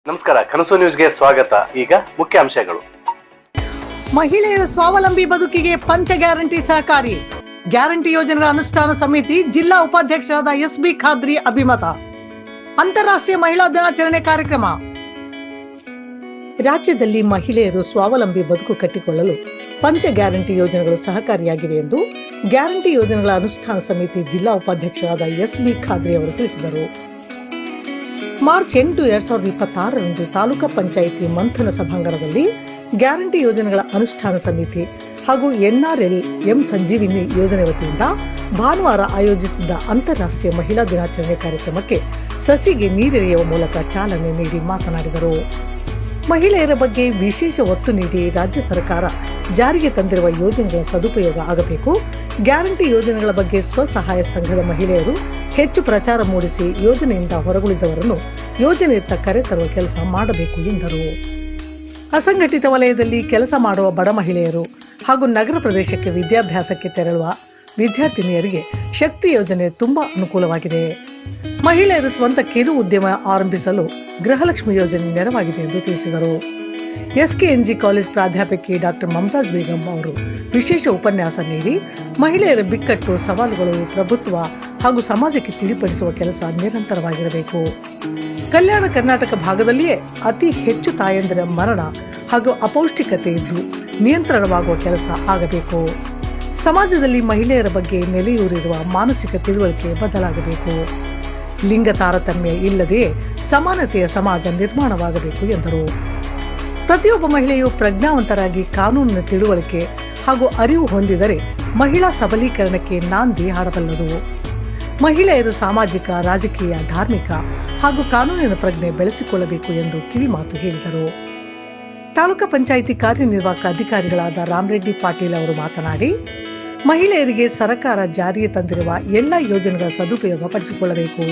ನಮಸ್ಕಾರ, ಕನಸು ನ್ಯೂಸ್ಗೆ ಸ್ವಾಗತ. ಈಗ ಮುಖ್ಯಾಂಶಗಳು. ಮಹಿಳೆಯರ ಸ್ವಾವಲಂಬಿ ಬದುಕಿಗೆ ಪಂಚ ಗ್ಯಾರಂಟಿ ಸಹಕಾರಿ. ಗ್ಯಾರಂಟಿ ಯೋಜನೆಗಳ ಅನುಷ್ಠಾನ ಸಮಿತಿ ಜಿಲ್ಲಾ ಉಪಾಧ್ಯಕ್ಷರಾದ ಎಸ್.ಬಿ. ಖಾದ್ರಿ ಅಭಿಮತ. ಅಂತಾರಾಷ್ಟ್ರೀಯ ಮಹಿಳಾ ದಿನಾಚರಣೆ ಕಾರ್ಯಕ್ರಮ. ರಾಜ್ಯದಲ್ಲಿ ಮಹಿಳೆಯರು ಸ್ವಾವಲಂಬಿ ಬದುಕು ಕಟ್ಟಿಕೊಳ್ಳಲು ಪಂಚ ಗ್ಯಾರಂಟಿ ಯೋಜನೆಗಳು ಸಹಕಾರಿಯಾಗಿವೆ ಎಂದು ಗ್ಯಾರಂಟಿ ಯೋಜನೆಗಳ ಅನುಷ್ಠಾನ ಸಮಿತಿ ಜಿಲ್ಲಾ ಉಪಾಧ್ಯಕ್ಷರಾದ ಎಸ್.ಬಿ. ಖಾದ್ರಿ ಅವರು ತಿಳಿಸಿದರು. ಮಾರ್ಚ್ 8, 2026ರಂದು ತಾಲೂಕಾ ಪಂಚಾಯಿತಿ ಮಂಥನ ಸಭಾಂಗಣದಲ್ಲಿ ಗ್ಯಾರಂಟಿ ಯೋಜನೆಗಳ ಅನುಷ್ಠಾನ ಸಮಿತಿ ಹಾಗೂ NRLM ಸಂಜೀವಿನಿ ಯೋಜನೆ ವತಿಯಿಂದ ಭಾನುವಾರ ಆಯೋಜಿಸಿದ್ದ ಅಂತಾರಾಷ್ಟ್ರೀಯ ಮಹಿಳಾ ದಿನಾಚರಣೆ ಕಾರ್ಯಕ್ರಮಕ್ಕೆ ಸಸಿಗೆ ನೀರೆರೆಯುವ ಮೂಲಕ ಚಾಲನೆ ನೀಡಿ ಮಾತನಾಡಿದರು. ಮಹಿಳೆಯರ ಬಗ್ಗೆ ವಿಶೇಷ ಒತ್ತು ನೀಡಿ ರಾಜ್ಯ ಸರ್ಕಾರ ಜಾರಿಗೆ ತಂದಿರುವ ಯೋಜನೆಗಳ ಸದುಪಯೋಗ ಆಗಬೇಕು. ಗ್ಯಾರಂಟಿ ಯೋಜನೆಗಳ ಬಗ್ಗೆ ಸ್ವಸಹಾಯ ಸಂಘದ ಮಹಿಳೆಯರು ಹೆಚ್ಚು ಪ್ರಚಾರ ಮೂಡಿಸಿ ಯೋಜನೆಯಿಂದ ಹೊರಗುಳಿದವರನ್ನು ಯೋಜನೆಯತ್ತ ಕರೆತರುವ ಕೆಲಸ ಮಾಡಬೇಕು ಎಂದರು. ಅಸಂಘಟಿತ ವಲಯದಲ್ಲಿ ಕೆಲಸ ಮಾಡುವ ಬಡ ಮಹಿಳೆಯರು ಹಾಗೂ ನಗರ ಪ್ರದೇಶಕ್ಕೆ ವಿದ್ಯಾಭ್ಯಾಸಕ್ಕೆ ತೆರಳುವ ವಿದ್ಯಾರ್ಥಿನಿಯರಿಗೆ ಶಕ್ತಿ ಯೋಜನೆ ತುಂಬಾ ಅನುಕೂಲವಾಗಿದೆ. ಮಹಿಳೆಯರು ಸ್ವಂತ ಕಿರು ಉದ್ಯಮ ಆರಂಭಿಸಲು ಗೃಹಲಕ್ಷ್ಮಿ ಯೋಜನೆ ನೆರವಾಗಿದೆ ಎಂದು ತಿಳಿಸಿದರು. SKNG ಕಾಲೇಜ್ ಪ್ರಾಧ್ಯಾಪಕಿ ಡಾಕ್ಟರ್ ಮಮತಾಜ್ ಬೇಗಂ ಅವರು ವಿಶೇಷ ಉಪನ್ಯಾಸ ನೀಡಿ ಮಹಿಳೆಯರ ಬಿಕ್ಕಟ್ಟು, ಸವಾಲುಗಳು, ಪ್ರಭುತ್ವ ಹಾಗೂ ಸಮಾಜಕ್ಕೆ ತಿಳಿಪಡಿಸುವ ಕೆಲಸ ನಿರಂತರವಾಗಿರಬೇಕು. ಕಲ್ಯಾಣ ಕರ್ನಾಟಕ ಭಾಗದಲ್ಲಿಯೇ ಅತಿ ಹೆಚ್ಚು ತಾಯಂದಿರ ಮರಣ ಹಾಗೂ ಅಪೌಷ್ಟಿಕತೆ ಇದ್ದು ನಿಯಂತ್ರಣವಾಗುವ ಕೆಲಸ ಆಗಬೇಕು. ಸಮಾಜದಲ್ಲಿ ಮಹಿಳೆಯರ ಬಗ್ಗೆ ನೆಲೆಯೂರಿರುವ ಮಾನಸಿಕ ತಿಳುವಳಿಕೆ ಬದಲಾಗಬೇಕು. ಲಿಂಗ ತಾರತಮ್ಯ ಇಲ್ಲದೆ ಸಮಾನತೆಯ ಸಮಾಜ ನಿರ್ಮಾಣವಾಗಬೇಕು ಎಂದರು. ಪ್ರತಿಯೊಬ್ಬ ಮಹಿಳೆಯು ಪ್ರಜ್ಞಾವಂತರಾಗಿ ಕಾನೂನಿನ ತಿಳುವಳಿಕೆ ಹಾಗೂ ಅರಿವು ಹೊಂದಿದರೆ ಮಹಿಳಾ ಸಬಲೀಕರಣಕ್ಕೆ ನಾಂದಿ ಹಾಡಬಲ್ಲದು. ಮಹಿಳೆಯರು ಸಾಮಾಜಿಕ, ರಾಜಕೀಯ, ಧಾರ್ಮಿಕ ಹಾಗೂ ಕಾನೂನಿನ ಪ್ರಜ್ಞೆ ಬೆಳೆಸಿಕೊಳ್ಳಬೇಕು ಎಂದು ಕಿವಿಮಾತು ಹೇಳಿದರು. ತಾಲೂಕಾ ಪಂಚಾಯಿತಿ ಕಾರ್ಯನಿರ್ವಾಹಕ ಅಧಿಕಾರಿಗಳಾದ ರಾಮರೆಡ್ಡಿ ಪಾಟೀಲ್ ಅವರು ಮಾತನಾಡಿ, ಮಹಿಳೆಯರಿಗೆ ಸರ್ಕಾರ ಜಾರಿಗೆ ತಂದಿರುವ ಎಲ್ಲ ಯೋಜನೆಗಳ ಸದುಪಯೋಗ ಪಡಿಸಿಕೊಳ್ಳಬೇಕು.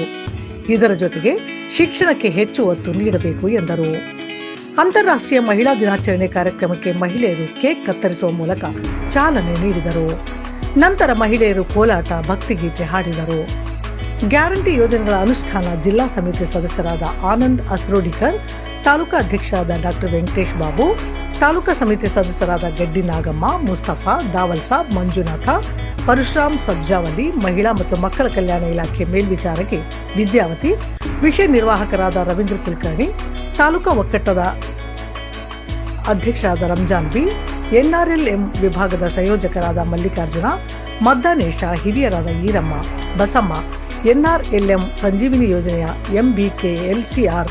ಇದರ ಜೊತೆಗೆ ಶಿಕ್ಷಣಕ್ಕೆ ಹೆಚ್ಚು ಒತ್ತು ನೀಡಬೇಕು ಎಂದರು. ಅಂತಾರಾಷ್ಟ್ರೀಯ ಮಹಿಳಾ ದಿನಾಚರಣೆ ಕಾರ್ಯಕ್ರಮಕ್ಕೆ ಮಹಿಳೆಯರು ಕೇಕ್ ಕತ್ತರಿಸುವ ಮೂಲಕ ಚಾಲನೆ ನೀಡಿದರು. ನಂತರ ಮಹಿಳೆಯರು ಕೋಲಾಟ, ಭಕ್ತಿಗೀತೆ ಹಾಡಿದರು. ಗ್ಯಾರಂಟಿ ಯೋಜನೆಗಳ ಅನುಷ್ಠಾನ ಜಿಲ್ಲಾ ಸಮಿತಿ ಸದಸ್ಯರಾದ ಆನಂದ್ ಅಸ್ರೋಡಿಕರ್, ತಾಲೂಕಾ ಅಧ್ಯಕ್ಷರಾದ ಡಾಕ್ಟರ್ ವೆಂಕಟೇಶ್ ಬಾಬು, ತಾಲೂಕಾ ಸಮಿತಿ ಸದಸ್ಯರಾದ ಗಡ್ಡಿ ನಾಗಮ್ಮ, ಮುಸ್ತಫಾ, ದಾವಲ್ ಸಾಬ್, ಮಂಜುನಾಥ, ಪರಶುರಾಮ್ ಸಬ್ಜಾವಲಿ, ಮಹಿಳಾ ಮತ್ತು ಮಕ್ಕಳ ಕಲ್ಯಾಣ ಇಲಾಖೆ ಮೇಲ್ವಿಚಾರಕಿ ವಿದ್ಯಾವತಿ, ವಿಷಯ ನಿರ್ವಾಹಕರಾದ ರವೀಂದ್ರ ಕುಲಕರ್ಣಿ, ತಾಲೂಕಾ ಒಕ್ಕೂಟದ ಅಧ್ಯಕ್ಷರಾದ ರಂಜಾನ್ ಬಿ, NRLM ವಿಭಾಗದ ಸಂಯೋಜಕರಾದ ಮಲ್ಲಿಕಾರ್ಜುನ, ಮದ್ದಾನೇಶ, ಹಿರಿಯರಾದ ಈರಮ್ಮ, ಬಸಮ್ಮ, NRLM ಸಂಜೀವಿನಿ ಯೋಜನೆಯ MBK, LCR,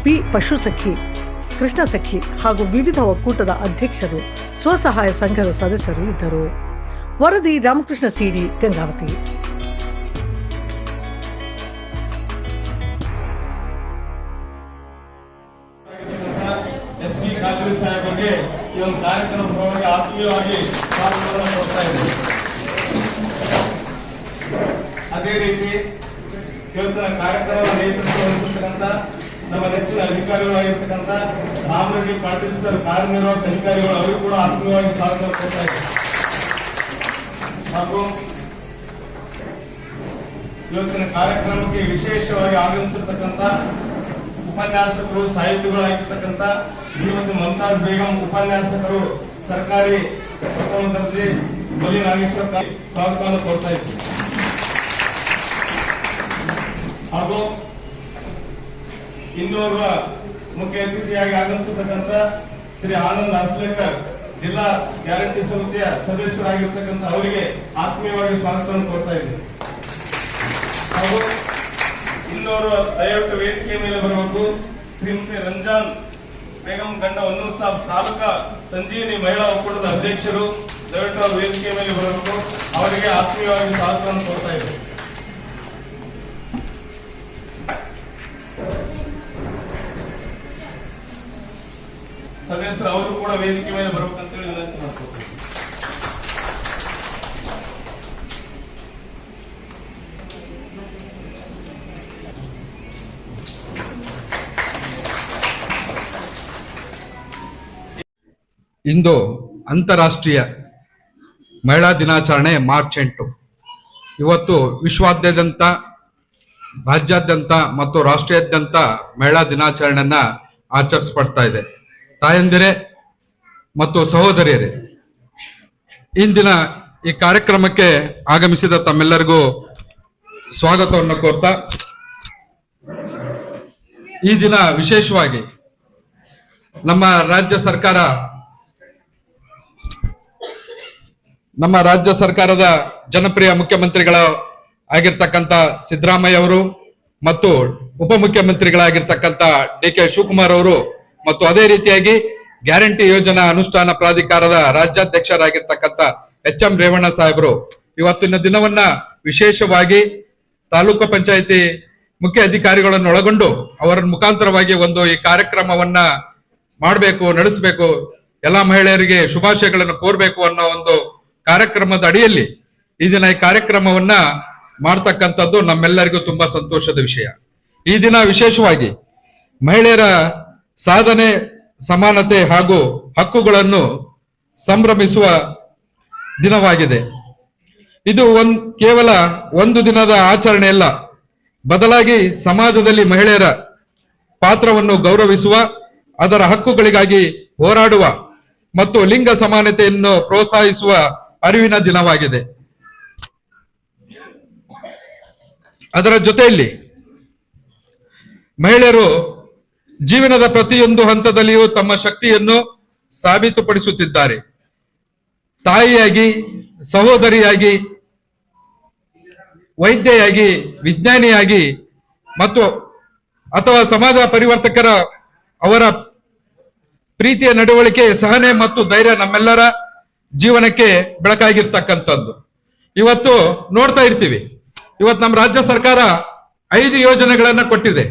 P ಪಶುಸಖಿ, ಕೃಷ್ಣ ಸಖಿ ಹಾಗೂ ವಿವಿಧ ಒಕ್ಕೂಟದ ಅಧ್ಯಕ್ಷರು, ಸ್ವಸಹಾಯ ಸಂಘದ ಸದಸ್ಯರು ಇದ್ದರು. ವರದಿ ರಾಮಕೃಷ್ಣ CD, ಗಂಗಾವತಿ. ಎಸ್.ಬಿ. ಖಾದ್ರಿ ಸಾಹೇಬರಿಗೆ ಈ ಒಂದು ಕಾರ್ಯಕ್ರಮವಾಗಿ ಆತ್ಮೀಯವಾಗಿ ಸ್ವಾಗತವನ್ನು ಕೊಡ್ತಾ ಇದ್ದೇವೆ. ಅದೇ ರೀತಿ ಇವತ್ತಿನ ಕಾರ್ಯಕ್ರಮ ನೇತೃತ್ವವಹಿಸಿರ್ತಕ್ಕಂಥ ನಮ್ಮ ನೆಚ್ಚಿನ ಅಧಿಕಾರಿಗಳಾಗಿರ್ತಕ್ಕಂಥ ರಾಮರೆಡ್ಡಿ ಪಾಟೀಲ್ ಸರ್, ಕಾರ್ಯನಿರ್ವಾಹಕ ಅಧಿಕಾರಿಗಳು, ಅವರು ಕೂಡ ಆತ್ಮೀಯವಾಗಿ ಸ್ವಾಗತ ಕೊಡ್ತಾ ಇದ್ದಾರೆ. ಹಾಗೂ ಇವತ್ತಿನ ಕಾರ್ಯಕ್ರಮಕ್ಕೆ ವಿಶೇಷವಾಗಿ ಆಗಮಿಸಿರ್ತಕ್ಕಂಥ ಉಪನ್ಯಾಸಕರು, ಸಾಹಿತಿಗಳಾಗಿರ್ತಕ್ಕಂಥ ಶ್ರೀಮತಿ ಮಮತಾಜ್ ಬೇಗಂ ಉಪನ್ಯಾಸಕರು, ಸರ್ಕಾರಿ ಪ್ರಥಮ ದರ್ಜೆ ಬಲಿ ನಾಗೇಶ್ವರ ಸ್ವಾಗತವನ್ನು ಕೊಡ್ತಾ ಇದ್ದಾರೆ. ಹಾಗೂ ಇನ್ನೋರ್ವ ಮುಖ್ಯ ಅತಿಥಿಯಾಗಿ ಆಗಮಿಸಿರ್ತಕ್ಕಂಥ ಶ್ರೀ ಆನಂದ್ ಅಸ್ಲೇಕರ್, ಜಿಲ್ಲಾ ಗ್ಯಾರಂಟಿ ಸಮಿತಿಯ ಸದಸ್ಯರಾಗಿರ್ತಕ್ಕಂಥ ಅವರಿಗೆ ಆತ್ಮೀಯವಾಗಿ ಸ್ವಾಗತವನ್ನು ಕೊಡ್ತಾ ಇದ್ದಾರೆ. ಹಾಗೂ ಇನ್ನೋರ್ವ ದಯವಿಟ್ಟು ವೇದಿಕೆ ಮೇಲೆ ಬರಬೇಕು ಶ್ರೀಮತಿ ರಂಜಾನ್ ಬೇಗಂ ಗಂಡ ಹೊನ್ನೂರ್ ಸಾಬ್, ತಾಲೂಕಾ ಸಂಜೀವಿನಿ ಮಹಿಳಾ ಒಕ್ಕೂಟದ ಅಧ್ಯಕ್ಷರು, ದಯವಿಟ್ಟು ಅವರು ವೇದಿಕೆ ಮೇಲೆ ಬರಬೇಕು. ಅವರಿಗೆ ಆತ್ಮೀಯವಾಗಿ ಸ್ವಾಗತವನ್ನು ಕೊಡ್ತಾ ಇದ್ದಾರೆ. ಸದಸ್ಯರು ಅವರು ಕೂಡ ವೇದಿಕೆ ಮೇಲೆ ಬರಬೇಕಂತೇಳಿ ವಿನಂತಿ ಮಾಡ್ಕೊಳ್ತಾರೆ. ಇಂದು ಅಂತಾರಾಷ್ಟ್ರೀಯ ಮಹಿಳಾ ದಿನಾಚರಣೆ ಮಾರ್ಚ್ 8. ಇವತ್ತು ವಿಶ್ವಾದ್ಯಂತ ರಾಜ್ಯಾದ್ಯಂತ ಮತ್ತು ರಾಷ್ಟ್ರೀಯಾದ್ಯಂತ ಮಹಿಳಾ ದಿನಾಚರಣೆಯನ್ನ ಆಚರಿಸಲ್ಪಡ್ತಾ ಇದೆ. ತಾಯಂದಿರೇ ಮತ್ತು ಸಹೋದರಿಯರೇ, ಇಂದಿನ ಈ ಕಾರ್ಯಕ್ರಮಕ್ಕೆ ಆಗಮಿಸಿದ ತಮ್ಮೆಲ್ಲರಿಗೂ ಸ್ವಾಗತವನ್ನು ಕೋರ್ತಾ, ಈ ದಿನ ವಿಶೇಷವಾಗಿ ನಮ್ಮ ರಾಜ್ಯ ಸರ್ಕಾರದ ಜನಪ್ರಿಯ ಮುಖ್ಯಮಂತ್ರಿಗಳ ಆಗಿರ್ತಕ್ಕಂಥ ಸಿದ್ದರಾಮಯ್ಯ ಅವರು ಮತ್ತು ಉಪಮುಖ್ಯಮಂತ್ರಿಗಳಾಗಿರ್ತಕ್ಕಂಥ ಡಿ.ಕೆ. ಶಿವಕುಮಾರ್ ಅವರು ಮತ್ತು ಅದೇ ರೀತಿಯಾಗಿ ಗ್ಯಾರಂಟಿ ಯೋಜನಾ ಅನುಷ್ಠಾನ ಪ್ರಾಧಿಕಾರದ ರಾಜ್ಯಾಧ್ಯಕ್ಷರಾಗಿರ್ತಕ್ಕಂಥ ಎಚ್.ಎಂ. ರೇವಣ್ಣ ಸಾಹೇಬರು ಇವತ್ತಿನ ದಿನವನ್ನ ವಿಶೇಷವಾಗಿ ತಾಲೂಕು ಪಂಚಾಯಿತಿ ಮುಖ್ಯ ಅಧಿಕಾರಿಗಳನ್ನು ಒಳಗೊಂಡು ಅವರ ಮುಖಾಂತರವಾಗಿ ಒಂದು ಈ ಕಾರ್ಯಕ್ರಮವನ್ನ ಮಾಡಬೇಕು, ನಡೆಸಬೇಕು, ಎಲ್ಲಾ ಮಹಿಳೆಯರಿಗೆ ಶುಭಾಶಯಗಳನ್ನು ಕೋರಬೇಕು ಅನ್ನೋ ಒಂದು ಕಾರ್ಯಕ್ರಮದ ಅಡಿಯಲ್ಲಿ ಈ ದಿನ ಈ ಕಾರ್ಯಕ್ರಮವನ್ನ ಮಾಡ್ತಕ್ಕಂಥದ್ದು ನಮ್ಮೆಲ್ಲರಿಗೂ ತುಂಬಾ ಸಂತೋಷದ ವಿಷಯ. ಈ ದಿನ ವಿಶೇಷವಾಗಿ ಮಹಿಳೆಯರ ಸಾಧನೆ, ಸಮಾನತೆ ಹಾಗೂ ಹಕ್ಕುಗಳನ್ನು ಸಂಭ್ರಮಿಸುವ ದಿನವಾಗಿದೆ. ಇದು ಕೇವಲ ಒಂದು ದಿನದ ಆಚರಣೆ ಅಲ್ಲ, ಬದಲಾಗಿ ಸಮಾಜದಲ್ಲಿ ಮಹಿಳೆಯರ ಪಾತ್ರವನ್ನು ಗೌರವಿಸುವ, ಅದರ ಹಕ್ಕುಗಳಿಗಾಗಿ ಹೋರಾಡುವ ಮತ್ತು ಲಿಂಗ ಸಮಾನತೆಯನ್ನು ಪ್ರೋತ್ಸಾಹಿಸುವ ಅರಿವಿನ ದಿನವಾಗಿದೆ. ಅದರ ಜೊತೆಯಲ್ಲಿ ಮಹಿಳೆಯರು ಜೀವನದ ಪ್ರತಿಯೊಂದು ಹಂತದಲ್ಲಿಯೂ ತಮ್ಮ ಶಕ್ತಿಯನ್ನು ಸಾಬೀತುಪಡಿಸುತ್ತಿದ್ದಾರೆ. ತಾಯಿಯಾಗಿ, ಸಹೋದರಿಯಾಗಿ, ವೈದ್ಯೆಯಾಗಿ, ವಿಜ್ಞಾನಿಯಾಗಿ ಮತ್ತು ಅಥವಾ ಸಮಾಜ ಪರಿವರ್ತಕರ ಅವರ ಪ್ರೀತಿಯ ನಡವಳಿಕೆ, ಸಹನೆ ಮತ್ತು ಧೈರ್ಯ ನಮ್ಮೆಲ್ಲರ ಜೀವನಕ್ಕೆ ಬೆಳಕಾಗಿರ್ತಕ್ಕಂಥದ್ದು. ಇವತ್ತು ನೋಡ್ತಾ ಇರ್ತೀವಿ, ಇವತ್ತು ನಮ್ಮ ರಾಜ್ಯ ಸರ್ಕಾರ 5 ಯೋಜನೆಗಳನ್ನ ಕೊಟ್ಟಿದೆ.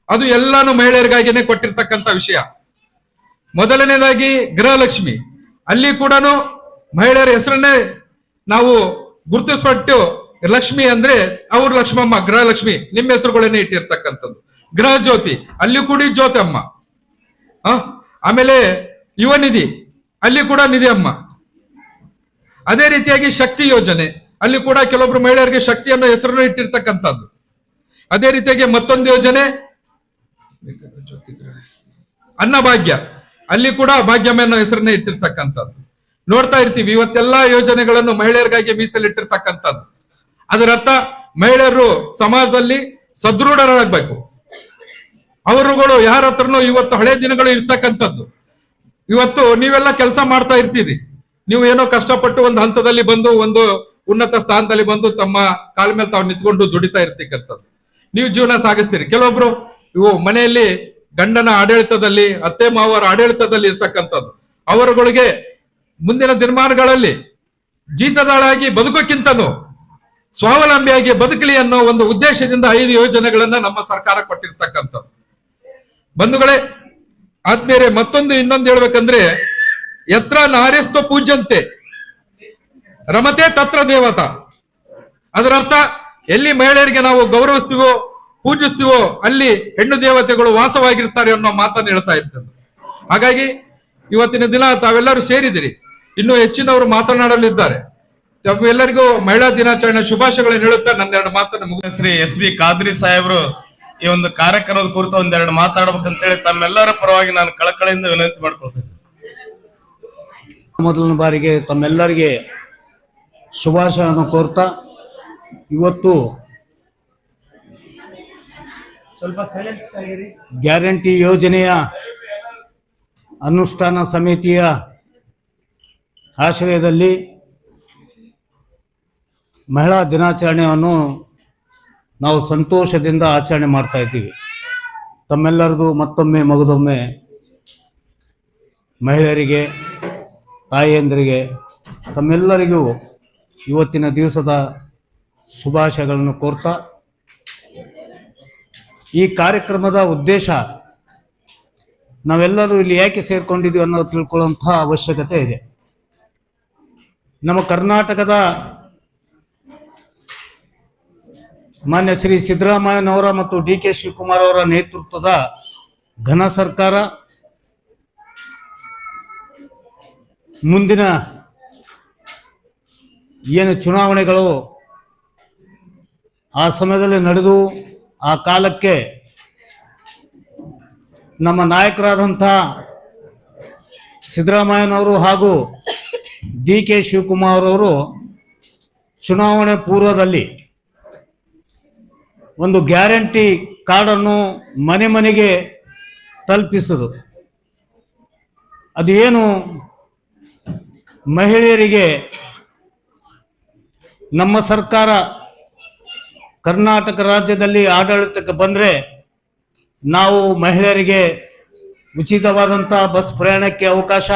ಅದು ಎಲ್ಲಾನು ಮಹಿಳೆಯರಿಗಾಗಿನೇ ಕೊಟ್ಟಿರ್ತಕ್ಕಂಥ ವಿಷಯ. ಮೊದಲನೇದಾಗಿ ಗೃಹಲಕ್ಷ್ಮಿ, ಅಲ್ಲಿ ಕೂಡ ಮಹಿಳೆಯರ ಹೆಸರನ್ನೇ ನಾವು ಗುರುತಿಸ್ಬಿಟ್ಟು ಲಕ್ಷ್ಮಿ ಅಂದ್ರೆ ಅವ್ರ ಲಕ್ಷ್ಮಮ್ಮ, ಗೃಹಲಕ್ಷ್ಮಿ ನಿಮ್ಮ ಹೆಸರುಗಳನ್ನೇ ಇಟ್ಟಿರ್ತಕ್ಕಂಥದ್ದು. ಗೃಹ ಜ್ಯೋತಿ, ಅಲ್ಲಿ ಕೂಡ ಜ್ಯೋತಿ ಅಮ್ಮ. ಆಮೇಲೆ ಯುವ ನಿಧಿ, ಅಲ್ಲಿ ಕೂಡ ನಿಧಿ ಅಮ್ಮ. ಅದೇ ರೀತಿಯಾಗಿ ಶಕ್ತಿ ಯೋಜನೆ, ಅಲ್ಲಿ ಕೂಡ ಕೆಲವೊಬ್ರು ಮಹಿಳೆಯರಿಗೆ ಶಕ್ತಿ ಅನ್ನೋ ಹೆಸರನ್ನು ಇಟ್ಟಿರ್ತಕ್ಕಂಥದ್ದು. ಅದೇ ರೀತಿಯಾಗಿ ಮತ್ತೊಂದು ಯೋಜನೆ ಅನ್ನಭಾಗ್ಯ, ಅಲ್ಲಿ ಕೂಡ ಭಾಗ್ಯಮ್ಮ ಅನ್ನೋ ಹೆಸರನ್ನೇ ಇಟ್ಟಿರ್ತಕ್ಕಂಥದ್ದು. ನೋಡ್ತಾ ಇರ್ತೀವಿ ಇವತ್ತೆಲ್ಲಾ ಯೋಜನೆಗಳನ್ನು ಮಹಿಳೆಯರಿಗಾಗಿ ಮೀಸಲಿಟ್ಟಿರ್ತಕ್ಕಂಥದ್ದು. ಅದರರ್ಥ ಮಹಿಳೆಯರು ಸಮಾಜದಲ್ಲಿ ಸದೃಢರಾಗಬೇಕು. ಅವರುಗಳು ಯಾರ ಹತ್ರನೂ ಇವತ್ತು ಹಳೆ ದಿನಗಳು ಇರ್ತಕ್ಕಂಥದ್ದು. ಇವತ್ತು ನೀವೆಲ್ಲ ಕೆಲಸ ಮಾಡ್ತಾ ಇರ್ತೀರಿ, ನೀವು ಏನೋ ಕಷ್ಟಪಟ್ಟು ಒಂದು ಹಂತದಲ್ಲಿ ಬಂದು ಒಂದು ಉನ್ನತ ಸ್ಥಾನದಲ್ಲಿ ಬಂದು ತಮ್ಮ ಕಾಲ ಮೇಲೆ ತಾವು ನಿಂತ್ಕೊಂಡು ದುಡಿತಾ ಇರ್ತಕ್ಕಂಥದ್ದು, ನೀವು ಜೀವನ ಸಾಗಿಸ್ತೀರಿ. ಕೆಲವೊಬ್ರು ಇವು ಮನೆಯಲ್ಲಿ ಗಂಡನ ಆಡಳಿತದಲ್ಲಿ, ಅತ್ತೆ ಮಾವರ ಆಡಳಿತದಲ್ಲಿ ಇರ್ತಕ್ಕಂಥದ್ದು. ಅವರುಗಳಿಗೆ ಮುಂದಿನ ದಿನಮಾನಗಳಲ್ಲಿ ಜೀತದಾಳಾಗಿ ಬದುಕೋಕ್ಕಿಂತನೂ ಸ್ವಾವಲಂಬಿಯಾಗಿ ಬದುಕಲಿ ಅನ್ನೋ ಒಂದು ಉದ್ದೇಶದಿಂದ 5 ಯೋಜನೆಗಳನ್ನ ನಮ್ಮ ಸರ್ಕಾರ ಕೊಟ್ಟಿರ್ತಕ್ಕಂಥದ್ದು. ಬಂಧುಗಳೇ, ಆತ್ಮೀಯರೇ, ಇನ್ನೊಂದು ಹೇಳ್ಬೇಕಂದ್ರೆ, ಯತ್ರ ನಾರ್ಯಸ್ತ್ವ ಪೂಜ್ಯಂತೆ ರಮತೆ ತತ್ರ ದೇವತಾ. ಅದರರ್ಥ ಎಲ್ಲಿ ಮಹಿಳೆಯರಿಗೆ ನಾವು ಗೌರವಿಸ್ತೀವೋ, ಪೂಜಿಸ್ತೀವೋ, ಅಲ್ಲಿ ಹೆಣ್ಣು ದೇವತೆಗಳು ವಾಸವಾಗಿರ್ತಾರೆ ಅನ್ನೋ ಮಾತನ್ನು ಹೇಳ್ತಾ ಇರ್ತದೆ. ಹಾಗಾಗಿ ಇವತ್ತಿನ ದಿನ ತಾವೆಲ್ಲರೂ ಸೇರಿದಿರಿ, ಇನ್ನು ಹೆಚ್ಚಿನವರು ಮಾತನಾಡಲಿದ್ದಾರೆ. ತಾವೆಲ್ಲರಿಗೂ ಮಹಿಳಾ ದಿನಾಚರಣೆ ಶುಭಾಶಯಗಳನ್ನು ಹೇಳುತ್ತಾ ನನ್ನ 2 ಮಾತನ್ನು ಶ್ರೀ ಎಸ್.ಬಿ. ಖಾದ್ರಿ ಸಾಹೇಬರು ಈ ಒಂದು ಕಾರ್ಯಕ್ರಮದ ಕುರಿತು 2 ಮಾತಾಡ್ಬೇಕಂತೇಳಿ ತಮ್ಮೆಲ್ಲರ ಪರವಾಗಿ ನಾನು ಕಳಕಳಿಯಿಂದ ವಿನಂತಿ ಮಾಡ್ಕೊಳ್ತೇನೆ. ಮೊದಲನೇ ಬಾರಿಗೆ ತಮ್ಮೆಲ್ಲರಿಗೆ ಶುಭಾಶಯವನ್ನು ಕೋರ್ತಾ, ಇವತ್ತು ಗ್ಯಾರಂಟಿ ಯೋಜನೆಯ ಅನುಷ್ಠಾನ ಸಮಿತಿಯ ಆಶ್ರಯದಲ್ಲಿ ಮಹಿಳಾ ದಿನಾಚರಣೆಯನ್ನು ನಾವು ಸಂತೋಷದಿಂದ ಆಚರಣೆ ಮಾಡ್ತಾ ಇದ್ದೀವಿ. ತಮ್ಮೆಲ್ಲರಿಗೂ ಮತ್ತೊಮ್ಮೆ ಮಗದೊಮ್ಮೆ ಮಹಿಳೆಯರಿಗೆ, ತಾಯಿಯಂದರಿಗೆ, ತಮ್ಮೆಲ್ಲರಿಗೂ ಇವತ್ತಿನ ದಿವಸದ ಶುಭಾಶಯಗಳನ್ನು ಕೋರ್ತಾ, ಈ ಕಾರ್ಯಕ್ರಮದ ಉದ್ದೇಶ ನಾವೆಲ್ಲರೂ ಇಲ್ಲಿ ಯಾಕೆ ಸೇರ್ಕೊಂಡಿದ್ದೀವಿ ಅನ್ನೋದು ತಿಳ್ಕೊಳ್ಳುವಂತಹ ಅವಶ್ಯಕತೆ ಇದೆ. ನಮ್ಮ ಕರ್ನಾಟಕದ ಮಾನ್ಯ ಶ್ರೀ ಸಿದ್ದರಾಮಯ್ಯನವರ ಮತ್ತು ಡಿ.ಕೆ. ಶಿವಕುಮಾರ್ ಅವರ ನೇತೃತ್ವದ ಘನ ಸರ್ಕಾರ ಮುಂದಿನ ಏನು ಚುನಾವಣೆಗಳು ಆ ಸಮಯದಲ್ಲಿ ನಡೆದು ಆ ಕಾಲಕ್ಕೆ ನಮ್ಮ ನಾಯಕರಾದಂಥ ಸಿದ್ದರಾಮಯ್ಯನವರು ಹಾಗೂ DK ಶಿವಕುಮಾರ್ ಅವರು ಚುನಾವಣೆ ಪೂರ್ವದಲ್ಲಿ ಒಂದು ಗ್ಯಾರಂಟಿ ಕಾರ್ಡನ್ನು ಮನೆ ಮನೆಗೆ ತಲುಪಿಸೋದು, ಅದೇನು ಮಹಿಳೆಯರಿಗೆ ನಮ್ಮ ಸರ್ಕಾರ ಕರ್ನಾಟಕ ರಾಜ್ಯದಲ್ಲಿ ಆಡಳಿತಕ್ಕೆ ಬಂದರೆ ನಾವು ಮಹಿಳೆಯರಿಗೆ ಉಚಿತವಾದಂಥ ಬಸ್ ಪ್ರಯಾಣಕ್ಕೆ ಅವಕಾಶ,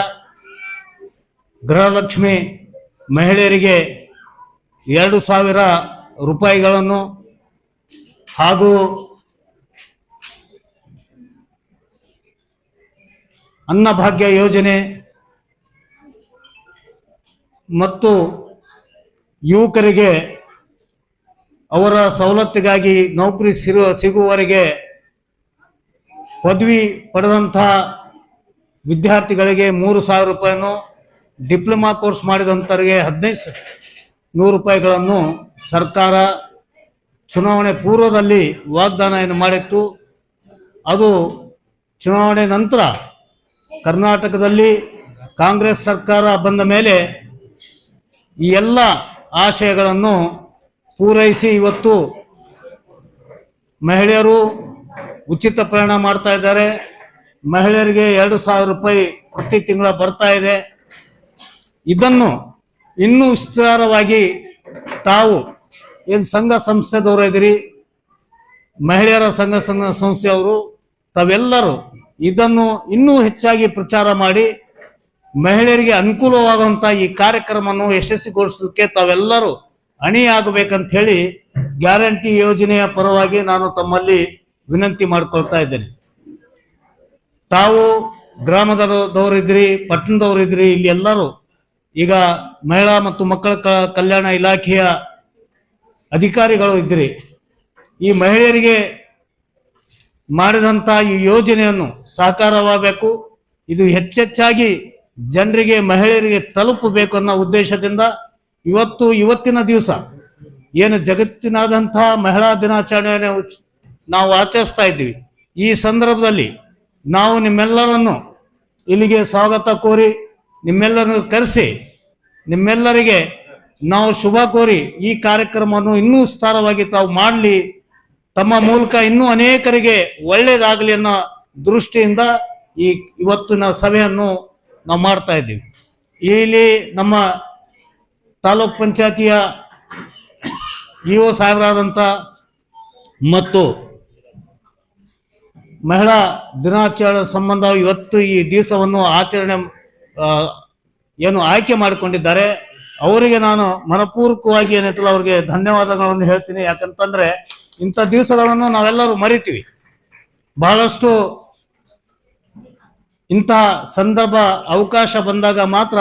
ಗೃಹಲಕ್ಷ್ಮಿ ಮಹಿಳೆಯರಿಗೆ 2,000 ರೂಪಾಯಿಗಳನ್ನು ಹಾಗೂ ಅನ್ನಭಾಗ್ಯ ಯೋಜನೆ ಮತ್ತು ಯುವಕರಿಗೆ ಅವರ ಸವಲತ್ತಿಗಾಗಿ ನೌಕರಿ ಸಿಗುವವರೆಗೆ ಪದವಿ ಪಡೆದಂಥ ವಿದ್ಯಾರ್ಥಿಗಳಿಗೆ 3,000 ರೂಪಾಯಿಯನ್ನು, ಡಿಪ್ಲೊಮಾ ಕೋರ್ಸ್ ಮಾಡಿದಂಥವರಿಗೆ 1,500 ರೂಪಾಯಿಗಳನ್ನು ಸರ್ಕಾರ ಚುನಾವಣೆ ಪೂರ್ವದಲ್ಲಿ ವಾಗ್ದಾನ ಮಾಡಿತ್ತು. ಅದು ಚುನಾವಣೆ ನಂತರ ಕರ್ನಾಟಕದಲ್ಲಿ ಕಾಂಗ್ರೆಸ್ ಸರ್ಕಾರ ಬಂದ ಮೇಲೆ ಈ ಎಲ್ಲ ಆಶಯಗಳನ್ನು ಪೂರೈಸಿ ಇವತ್ತು ಮಹಿಳೆಯರು ಉಚಿತ ಪ್ರಯಾಣ ಮಾಡ್ತಾ ಇದ್ದಾರೆ. ಮಹಿಳೆಯರಿಗೆ 2,000 ರೂಪಾಯಿ ಪ್ರತಿ ತಿಂಗಳ ಬರ್ತಾ ಇದೆ. ಇದನ್ನು ಇನ್ನೂ ವಿಸ್ತಾರವಾಗಿ ತಾವು ಏನು ಸಂಘ ಸಂಸ್ಥೆದವರು ಇದ್ದೀರಿ, ಮಹಿಳೆಯರ ಸಂಘ ಸಂಸ್ಥೆಯವರು ತಾವೆಲ್ಲರೂ ಇದನ್ನು ಇನ್ನೂ ಹೆಚ್ಚಾಗಿ ಪ್ರಚಾರ ಮಾಡಿ ಮಹಿಳೆಯರಿಗೆ ಅನುಕೂಲವಾಗುವಂಥ ಈ ಕಾರ್ಯಕ್ರಮವನ್ನು ಯಶಸ್ವಿಗೊಳಿಸಲಿಕ್ಕೆ ತಾವೆಲ್ಲರೂ ಅಣಿಯಾಗಬೇಕಂತ ಹೇಳಿ ಗ್ಯಾರಂಟಿ ಯೋಜನೆಯ ಪರವಾಗಿ ನಾನು ತಮ್ಮಲ್ಲಿ ವಿನಂತಿ ಮಾಡಿಕೊಳ್ತಾ ಇದ್ದೇನೆ. ತಾವು ಗ್ರಾಮದವರಿದ್ರಿ, ಪಟ್ಟಣದವರಿದ್ರಿ, ಇಲ್ಲಿ ಎಲ್ಲರೂ ಈಗ ಮಹಿಳಾ ಮತ್ತು ಮಕ್ಕಳ ಕಲ್ಯಾಣ ಇಲಾಖೆಯ ಅಧಿಕಾರಿಗಳು ಇದ್ರಿ. ಈ ಮಹಿಳೆಯರಿಗೆ ಮಾಡಿದಂಥ ಈ ಯೋಜನೆಯನ್ನು ಸಾಕಾರವಾಗಬೇಕು, ಇದು ಹೆಚ್ಚೆಚ್ಚಾಗಿ ಜನರಿಗೆ ಮಹಿಳೆಯರಿಗೆ ತಲುಪಬೇಕು ಅನ್ನೋ ಉದ್ದೇಶದಿಂದ ಇವತ್ತಿನ ದಿವಸ ಏನು ಜಗತ್ತಿನಾದಂಥ ಮಹಿಳಾ ದಿನಾಚರಣೆಯನ್ನು ನಾವು ಆಚರಿಸ್ತಾ ಇದ್ದೀವಿ. ಈ ಸಂದರ್ಭದಲ್ಲಿ ನಾವು ನಿಮ್ಮೆಲ್ಲರನ್ನು ಇಲ್ಲಿಗೆ ಸ್ವಾಗತ ಕೋರಿ ನಿಮ್ಮೆಲ್ಲರನ್ನು ಕರೆಸಿ ನಿಮ್ಮೆಲ್ಲರಿಗೆ ನಾವು ಶುಭ ಕೋರಿ ಈ ಕಾರ್ಯಕ್ರಮವನ್ನು ಇನ್ನೂ ವಿಸ್ತಾರವಾಗಿ ತಾವು ಮಾಡಲಿ, ತಮ್ಮ ಮೂಲಕ ಇನ್ನೂ ಅನೇಕರಿಗೆ ಒಳ್ಳೆಯದಾಗಲಿ ಅನ್ನೋ ದೃಷ್ಟಿಯಿಂದ ಇವತ್ತಿನ ಸಭೆಯನ್ನು ನಾವು ಮಾಡ್ತಾ ಇದ್ದೀವಿ. ಇಲ್ಲಿ ನಮ್ಮ ತಾಲೂಕ್ ಪಂಚಾಯತಿಯ ಇಒ ಸಾಹೇಬರಾದಂಥ ಮತ್ತು ಮಹಿಳಾ ದಿನಾಚರಣೆ ಸಂಬಂಧ ಇವತ್ತು ಈ ದಿವಸವನ್ನು ಆಚರಣೆ ಏನು ಆಯ್ಕೆ ಮಾಡಿಕೊಂಡಿದ್ದಾರೆ, ಅವರಿಗೆ ನಾನು ಮನಪೂರ್ವಕವಾಗಿ ಏನೈತಲ್ಲ ಅವ್ರಿಗೆ ಧನ್ಯವಾದಗಳನ್ನು ಹೇಳ್ತೀನಿ. ಯಾಕಂತಂದ್ರೆ ಇಂಥ ದಿವಸಗಳನ್ನು ನಾವೆಲ್ಲರೂ ಮರಿತೀವಿ. ಬಹಳಷ್ಟು ಇಂಥ ಸಂದರ್ಭ ಅವಕಾಶ ಬಂದಾಗ ಮಾತ್ರ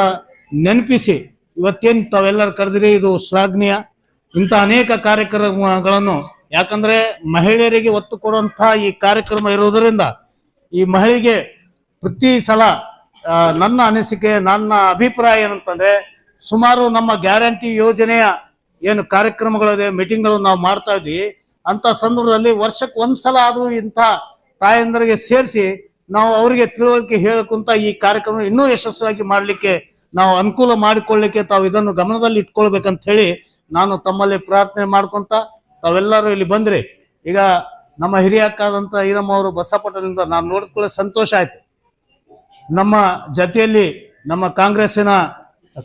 ನೆನಪಿಸಿ ಇವತ್ತೇನು ತಾವೆಲ್ಲರೂ ಕರೆದಿರಿ, ಇದು ಶ್ಲಾಘನೀಯ. ಇಂಥ ಅನೇಕ ಕಾರ್ಯಕ್ರಮಗಳನ್ನು, ಯಾಕಂದ್ರೆ ಮಹಿಳೆಯರಿಗೆ ಒತ್ತು ಕೊಡುವಂಥ ಈ ಕಾರ್ಯಕ್ರಮ ಇರೋದರಿಂದ ಈ ಮಹಿಳೆಗೆ ಪ್ರತಿ ಸಲ ನನ್ನ ಅನಿಸಿಕೆ, ನನ್ನ ಅಭಿಪ್ರಾಯ ಏನಂತಂದ್ರೆ, ಸುಮಾರು ನಮ್ಮ ಗ್ಯಾರಂಟಿ ಯೋಜನೆಯ ಏನು ಕಾರ್ಯಕ್ರಮಗಳಿದೆ, ಮೀಟಿಂಗ್ಗಳು ನಾವು ಮಾಡ್ತಾ ಇದ್ವಿ. ಅಂತ ಸಂದರ್ಭದಲ್ಲಿ ವರ್ಷಕ್ಕೆ ಒಂದ್ಸಲ ಆದ್ರೂ ಇಂಥ ತಾಯಂದರಿಗೆ ಸೇರಿಸಿ ನಾವು ಅವರಿಗೆ ತಿಳುವಳಿಕೆ ಹೇಳಕ್ಕಂತ ಈ ಕಾರ್ಯಕ್ರಮ ಇನ್ನೂ ಯಶಸ್ವಿಯಾಗಿ ಮಾಡಲಿಕ್ಕೆ ನಾವು ಅನುಕೂಲ ಮಾಡಿಕೊಳ್ಳಿಕ್ಕೆ ತಾವು ಇದನ್ನು ಗಮನದಲ್ಲಿ ಇಟ್ಕೊಳ್ಬೇಕಂತ ಹೇಳಿ ನಾನು ತಮ್ಮಲ್ಲಿ ಪ್ರಾರ್ಥನೆ ಮಾಡ್ಕೊಂತ ತಾವೆಲ್ಲರೂ ಇಲ್ಲಿ ಬಂದ್ರಿ. ಈಗ ನಮ್ಮ ಹಿರಿಯ ಅಕ್ಕಾದಂತ ಈರಮ್ಮ ಅವರು ಬಸಪಟ್ಟಣದಿಂದ ನಾನು ನೋಡಿಕೊಳ್ಳೋ ಸಂತೋಷ ಆಯ್ತು. ನಮ್ಮ ಜೊತೆಯಲ್ಲಿ ನಮ್ಮ ಕಾಂಗ್ರೆಸ್ಸಿನ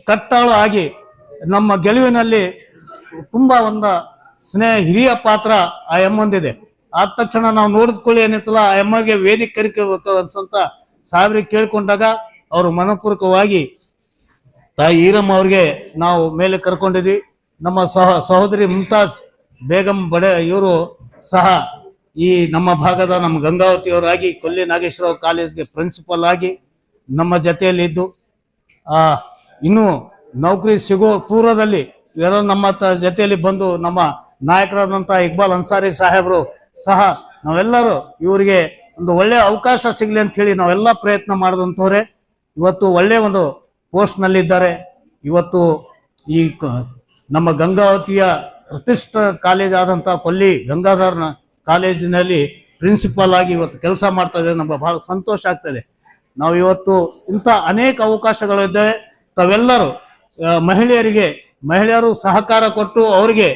ಕಟ್ಟಾಳು ಆಗಿ ನಮ್ಮ ಗೆಲುವಿನಲ್ಲಿ ತುಂಬಾ ಒಂದು ಹಿರಿಯ ಪಾತ್ರ ಆ ಎಮ್ಮಂದಿದೆ. ಆದ ತಕ್ಷಣ ನಾವು ನೋಡಿದ್ಕೊಳ್ಳಿ ಏನಿತ್ತಲ್ಲ ಆ ಎಮ್ಮಗೆ ವೇದಿಕೆ ಕರಿಕೋಬೇಕು ಅನ್ಸಂತ ಸಾಹೇಬ್ರಿಗೆ ಕೇಳ್ಕೊಂಡಾಗ ಅವರು ಮನಪೂರ್ವಕವಾಗಿ ತಾಯಿ ಈರಮ್ಮ ಅವ್ರಿಗೆ ನಾವು ಮೇಲೆ ಕರ್ಕೊಂಡಿದ್ವಿ. ನಮ್ಮ ಸಹೋದರಿ ಮುಮ್ತಾಜ್ ಬೇಗಂ ಬಡೆ ಇವರು ಸಹ ಈ ನಮ್ಮ ಭಾಗದ ನಮ್ಮ ಗಂಗಾವತಿಯವರಾಗಿ ಕೊಲ್ಲಿ ನಾಗೇಶ್ವರ ಕಾಲೇಜ್ಗೆ ಪ್ರಿನ್ಸಿಪಲ್ ಆಗಿ ನಮ್ಮ ಜೊತೆಯಲ್ಲಿ ಇದ್ದು ಇನ್ನು ನೌಕರಿ ಸಿಗೋ ಪೂರ್ವದಲ್ಲಿ ಇವೆಲ್ಲ ನಮ್ಮ ಜೊತೆಯಲ್ಲಿ ಬಂದು ನಮ್ಮ ನಾಯಕರಾದಂಥ ಇಕ್ಬಾಲ್ ಅನ್ಸಾರಿ ಸಾಹೇಬರು ಸಹ ನಾವೆಲ್ಲರೂ ಇವರಿಗೆ ಒಂದು ಒಳ್ಳೆಯ ಅವಕಾಶ ಸಿಗ್ಲಿ ಅಂತ ಹೇಳಿ ನಾವೆಲ್ಲ ಪ್ರಯತ್ನ ಮಾಡಿದಂಥವ್ರೆ ಇವತ್ತು ಒಳ್ಳೆಯ ಒಂದು ಪೋಸ್ಟ್ ನಲ್ಲಿದ್ದಾರೆ. ಇವತ್ತು ಈ ನಮ್ಮ ಗಂಗಾವತಿಯ ಪ್ರತಿಷ್ಠ ಕಾಲೇಜ್ ಆದಂಥ ಕೊಲ್ಲಿ ಗಂಗಾಧರ ಕಾಲೇಜಿನಲ್ಲಿ ಪ್ರಿನ್ಸಿಪಾಲ್ ಆಗಿ ಇವತ್ತು ಕೆಲಸ ಮಾಡ್ತಾ ಇದ್ದಾರೆ. ನಮ್ಗೆ ಬಹಳ ಸಂತೋಷ ಆಗ್ತದೆ. ನಾವು ಇವತ್ತು ಇಂಥ ಅನೇಕ ಅವಕಾಶಗಳಿದ್ದಾವೆ. ತಾವೆಲ್ಲರೂ ಮಹಿಳೆಯರು ಸಹಕಾರ ಕೊಟ್ಟು ಅವರಿಗೆ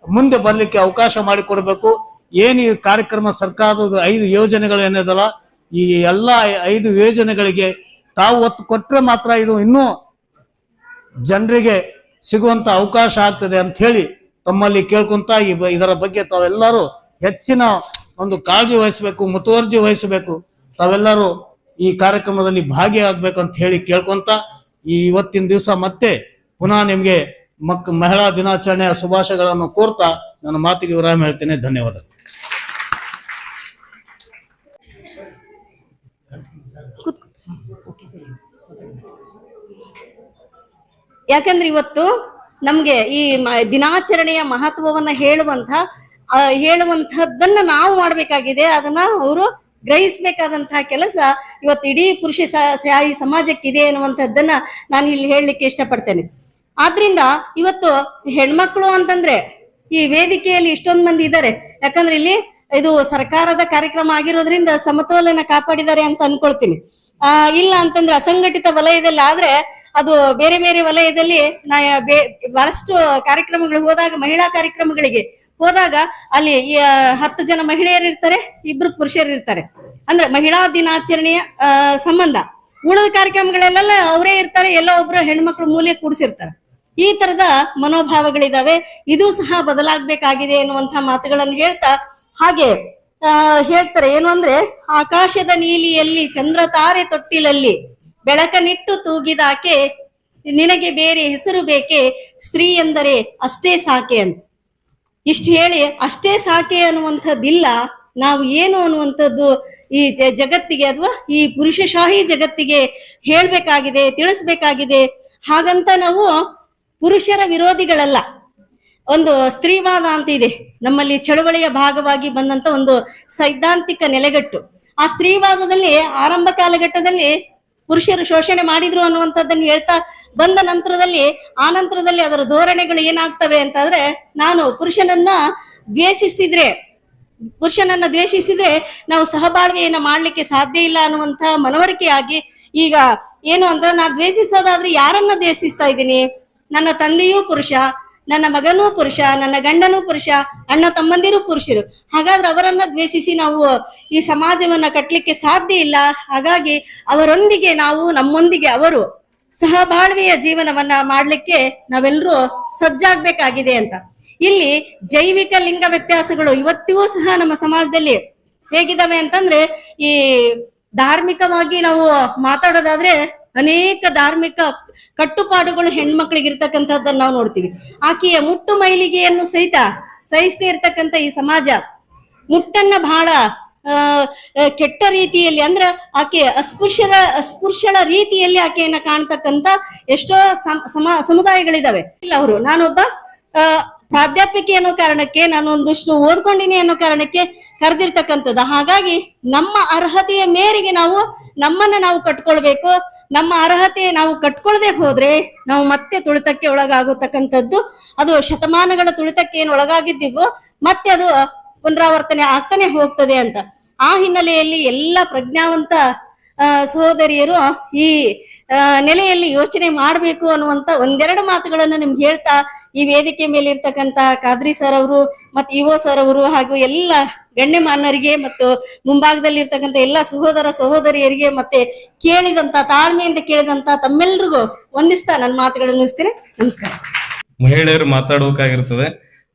ಮುಂದೆ ಬರಲಿಕ್ಕೆ ಅವಕಾಶ ಮಾಡಿಕೊಡ್ಬೇಕು. ಏನು ಈ ಕಾರ್ಯಕ್ರಮ ಸರ್ಕಾರದ 5 ಯೋಜನೆಗಳು ಏನಿದಲ್ಲ, ಈ ಎಲ್ಲ 5 ಯೋಜನೆಗಳಿಗೆ ತಾವು ಒತ್ತು ಕೊಟ್ಟರೆ ಮಾತ್ರ ಇದು ಇನ್ನೂ ಜನರಿಗೆ ಸಿಗುವಂತ ಅವಕಾಶ ಆಗ್ತದೆ ಅಂತ ಹೇಳಿ ತಮ್ಮಲ್ಲಿ ಕೇಳ್ಕೊಂತ ಇದರ ಬಗ್ಗೆ ತಾವೆಲ್ಲರೂ ಹೆಚ್ಚಿನ ಒಂದು ಕಾಳಜಿ ವಹಿಸಬೇಕು, ಮುತುವರ್ಜಿ ವಹಿಸಬೇಕು. ತಾವೆಲ್ಲರೂ ಈ ಕಾರ್ಯಕ್ರಮದಲ್ಲಿ ಭಾಗಿಯಾಗಬೇಕು ಅಂತ ಹೇಳಿ ಕೇಳ್ಕೊಂತ ಇವತ್ತಿನ ದಿವಸ ಮತ್ತೆ ಪುನಃ ನಿಮ್ಗೆ ಮಹಿಳಾ ದಿನಾಚರಣೆಯ ಶುಭಾಶಯಗಳನ್ನು ಕೋರ್ತಾ ನನ್ನ ಮಾತಿಗೆ ವಿರಾಮ ಹೇಳ್ತೇನೆ. ಧನ್ಯವಾದ. ಯಾಕಂದ್ರೆ ಇವತ್ತು ನಮ್ಗೆ ಈ ದಿನಾಚರಣೆಯ ಮಹತ್ವವನ್ನ ಹೇಳುವಂತಹದ್ದನ್ನ ನಾವು ಮಾಡ್ಬೇಕಾಗಿದೆ. ಅದನ್ನ ಅವರು ಗ್ರಹಿಸ್ಬೇಕಾದಂತಹ ಕೆಲಸ ಇವತ್ತು ಇಡೀ ಪುರುಷಶಾಹಿ ಸಮಾಜಕ್ಕಿದೆ ಅನ್ನುವಂಥದ್ದನ್ನ ನಾನು ಇಲ್ಲಿ ಹೇಳಲಿಕ್ಕೆ ಇಷ್ಟಪಡ್ತೇನೆ. ಆದ್ರಿಂದ ಇವತ್ತು ಹೆಣ್ಮಕ್ಳು ಅಂತಂದ್ರೆ ಈ ವೇದಿಕೆಯಲ್ಲಿ ಇಷ್ಟೊಂದು ಮಂದಿ ಇದ್ದಾರೆ. ಯಾಕಂದ್ರೆ ಇಲ್ಲಿ ಇದು ಸರ್ಕಾರದ ಕಾರ್ಯಕ್ರಮ ಆಗಿರೋದ್ರಿಂದ ಸಮತೋಲನ ಕಾಪಾಡಿದ್ದಾರೆ ಅಂತ ಅನ್ಕೊಳ್ತೀನಿ. ಇಲ್ಲ ಅಂತಂದ್ರೆ ಅಸಂಘಟಿತ ವಲಯದಲ್ಲಿ ಆದ್ರೆ ಅದು ಬೇರೆ ಬೇರೆ ವಲಯದಲ್ಲಿ ಬಹಳಷ್ಟು ಕಾರ್ಯಕ್ರಮಗಳು ಹೋದಾಗ, ಮಹಿಳಾ ಕಾರ್ಯಕ್ರಮಗಳಿಗೆ ಹೋದಾಗ ಅಲ್ಲಿ 10 ಜನ ಮಹಿಳೆಯರು ಇರ್ತಾರೆ, 2 ಪುರುಷರು ಇರ್ತಾರೆ. ಅಂದ್ರೆ ಮಹಿಳಾ ದಿನಾಚರಣೆಯ ಸಂಬಂಧ ಉಳಿದ ಕಾರ್ಯಕ್ರಮಗಳೆಲ್ಲ ಅವರೇ ಇರ್ತಾರೆ, ಎಲ್ಲೋ ಒಬ್ರು ಹೆಣ್ಮಕ್ಳು ಮೂಲೆ ಕೂಡಿಸಿರ್ತಾರೆ. ಈ ತರದ ಮನೋಭಾವಗಳಿದಾವೆ. ಇದು ಸಹ ಬದಲಾಗಬೇಕಾಗಿದೆ ಎನ್ನುವಂತ ಮಾತುಗಳನ್ನು ಹೇಳ್ತಾ, ಹಾಗೆ ಹೇಳ್ತಾರೆ ಏನು ಅಂದ್ರೆ, ಆಕಾಶದ ನೀಲಿಯಲ್ಲಿ ಚಂದ್ರ ತಾರೆ ತೊಟ್ಟಿಲಲ್ಲಿ ಬೆಳಕನಿಟ್ಟು ತೂಗಿದಾಕೆ ನಿನಗೆ ಬೇರೆ ಹೆಸರು ಬೇಕೆ, ಸ್ತ್ರೀ ಎಂದರೆ ಅಷ್ಟೇ ಸಾಕೆ ಅಂತ. ಇಷ್ಟು ಹೇಳಿ ಅಷ್ಟೇ ಸಾಕೆ ಅನ್ನುವಂಥದ್ದಿಲ್ಲ, ನಾವು ಏನು ಅನ್ನುವಂಥದ್ದು ಈ ಜಗತ್ತಿಗೆ ಅಥವಾ ಈ ಪುರುಷಶಾಹಿ ಜಗತ್ತಿಗೆ ಹೇಳ್ಬೇಕಾಗಿದೆ, ತಿಳಿಸ್ಬೇಕಾಗಿದೆ. ಹಾಗಂತ ನಾವು ಪುರುಷರ ವಿರೋಧಿಗಳಲ್ಲ. ಒಂದು ಸ್ತ್ರೀವಾದ ಅಂತ ಇದೆ ನಮ್ಮಲ್ಲಿ, ಚಳವಳಿಯ ಭಾಗವಾಗಿ ಬಂದಂತ ಒಂದು ಸೈದ್ಧಾಂತಿಕ ನೆಲೆಗಟ್ಟು. ಆ ಸ್ತ್ರೀವಾದದಲ್ಲಿ ಆರಂಭ ಕಾಲಘಟ್ಟದಲ್ಲಿ ಪುರುಷರು ಶೋಷಣೆ ಮಾಡಿದ್ರು ಅನ್ನುವಂಥದ್ದನ್ನು ಹೇಳ್ತಾ ಬಂದ ನಂತರದಲ್ಲಿ ಅದರ ಧೋರಣೆಗಳು ಏನಾಗ್ತವೆ ಅಂತಂದ್ರೆ, ನಾನು ಪುರುಷನನ್ನ ದ್ವೇಷಿಸಿದ್ರೆ ನಾವು ಸಹಬಾಳ್ವೆಯನ್ನ ಮಾಡ್ಲಿಕ್ಕೆ ಸಾಧ್ಯ ಇಲ್ಲ ಅನ್ನುವಂತ ಮನವರಿಕೆ ಆಗಿ, ಈಗ ಏನು ಅಂತ ನಾನು ದ್ವೇಷಿಸೋದಾದ್ರೆ ಯಾರನ್ನ ದ್ವೇಷಿಸ್ತಾ ಇದ್ದೀನಿ? ನನ್ನ ತಂದೆಯೂ ಪುರುಷ, ನನ್ನ ಮಗನೂ ಪುರುಷ, ನನ್ನ ಗಂಡನೂ ಪುರುಷ, ಅಣ್ಣ ತಮ್ಮಂದಿರೂ ಪುರುಷರು. ಹಾಗಾದ್ರೆ ಅವರನ್ನ ದ್ವೇಷಿಸಿ ನಾವು ಈ ಸಮಾಜವನ್ನ ಕಟ್ಟಲಿಕ್ಕೆ ಸಾಧ್ಯ ಇಲ್ಲ. ಹಾಗಾಗಿ ಅವರೊಂದಿಗೆ ನಾವು, ನಮ್ಮೊಂದಿಗೆ ಅವರು ಸಹಬಾಳ್ವೆಯ ಜೀವನವನ್ನ ಮಾಡ್ಲಿಕ್ಕೆ ನಾವೆಲ್ಲರೂ ಸಜ್ಜಾಗ್ಬೇಕಾಗಿದೆ ಅಂತ. ಇಲ್ಲಿ ಜೈವಿಕ ಲಿಂಗ ವ್ಯತ್ಯಾಸಗಳು ಇವತ್ತಿಗೂ ಸಹ ನಮ್ಮ ಸಮಾಜದಲ್ಲಿ ಹೇಗಿದಾವೆ ಅಂತಂದ್ರೆ, ಈ ಧಾರ್ಮಿಕವಾಗಿ ನಾವು ಮಾತಾಡೋದಾದ್ರೆ ಅನೇಕ ಧಾರ್ಮಿಕ ಕಟ್ಟುಪಾಡುಗಳು ಹೆಣ್ಮಕ್ಳಿಗೆ ಇರ್ತಕ್ಕಂಥದ್ದನ್ನ ನಾವು ನೋಡ್ತೀವಿ. ಆಕೆಯ ಮುಟ್ಟು ಮೈಲಿಗೆಯನ್ನು ಸಹಿತ ಸಹಿಸದೇ ಇರ್ತಕ್ಕಂಥ ಈ ಸಮಾಜ ಮುಟ್ಟನ್ನ ಬಹಳ ಕೆಟ್ಟ ರೀತಿಯಲ್ಲಿ, ಅಂದ್ರೆ ಆಕೆ ಅಸ್ಪೃಶ್ಯಳ ರೀತಿಯಲ್ಲಿ ಆಕೆಯನ್ನ ಕಾಣ್ತಕ್ಕಂಥ ಎಷ್ಟೋ ಸಮುದಾಯಗಳಿದಾವೆ. ಇಲ್ಲ, ಅವರು ನಾನೊಬ್ಬ ಪ್ರಾಧ್ಯಾಪಕಿ ಅನ್ನೋ ಕಾರಣಕ್ಕೆ, ನಾನು ಒಂದಷ್ಟು ಓದ್ಕೊಂಡಿನಿ ಅನ್ನೋ ಕಾರಣಕ್ಕೆ ಕರೆದಿರ್ತಕ್ಕಂಥದ್ದು. ಹಾಗಾಗಿ ನಮ್ಮ ಅರ್ಹತೆಯ ಮೇರೆಗೆ ನಮ್ಮನ್ನ ಕಟ್ಕೊಳ್ಬೇಕು. ನಮ್ಮ ಅರ್ಹತೆ ನಾವು ಕಟ್ಕೊಳ್ದೆ ಹೋದ್ರೆ ನಾವು ಮತ್ತೆ ತುಳಿತಕ್ಕೆ ಒಳಗಾಗತಕ್ಕಂಥದ್ದು. ಅದು ಶತಮಾನಗಳ ತುಳಿತಕ್ಕೆ ಏನು ಒಳಗಾಗಿದ್ದೀವೋ ಮತ್ತೆ ಅದು ಪುನರಾವರ್ತನೆ ಆಗ್ತಾನೆ ಹೋಗ್ತದೆ ಅಂತ. ಆ ಹಿನ್ನೆಲೆಯಲ್ಲಿ ಎಲ್ಲ ಪ್ರಜ್ಞಾವಂತ ಸಹೋದರಿಯರು ಈ ನೆಲೆಯಲ್ಲಿ ಯೋಚನೆ ಮಾಡಬೇಕು ಅನ್ನುವಂತ ಒಂದೆರಡು ಮಾತುಗಳನ್ನ ನಿಮ್ಗೆ ಹೇಳ್ತಾ, ಈ ವೇದಿಕೆ ಮೇಲೆ ಇರ್ತಕ್ಕಂತ ಖಾದ್ರಿ ಸರ್ ಅವರು ಮತ್ತು ಇಒ ಸರ್ ಅವರು ಹಾಗೂ ಎಲ್ಲ ಗಣ್ಯಮಾನ್ಯರಿಗೆ ಮತ್ತು ಮುಂಭಾಗದಲ್ಲಿ ಇರ್ತಕ್ಕಂಥ ಎಲ್ಲ ಸಹೋದರಿಯರಿಗೆ ಮತ್ತೆ ತಾಳ್ಮೆಯಿಂದ ಕೇಳಿದಂತ ತಮ್ಮೆಲ್ರಿಗೂ ವಂದಿಸ್ತಾ ನನ್ನ ಮಾತುಗಳನ್ನು ಮುಗಿಸ್ತೇನೆ. ನಮಸ್ಕಾರ. ಮಹಿಳೆಯರು ಮಾತಾಡಬೇಕಾಗಿರ್ತದೆ.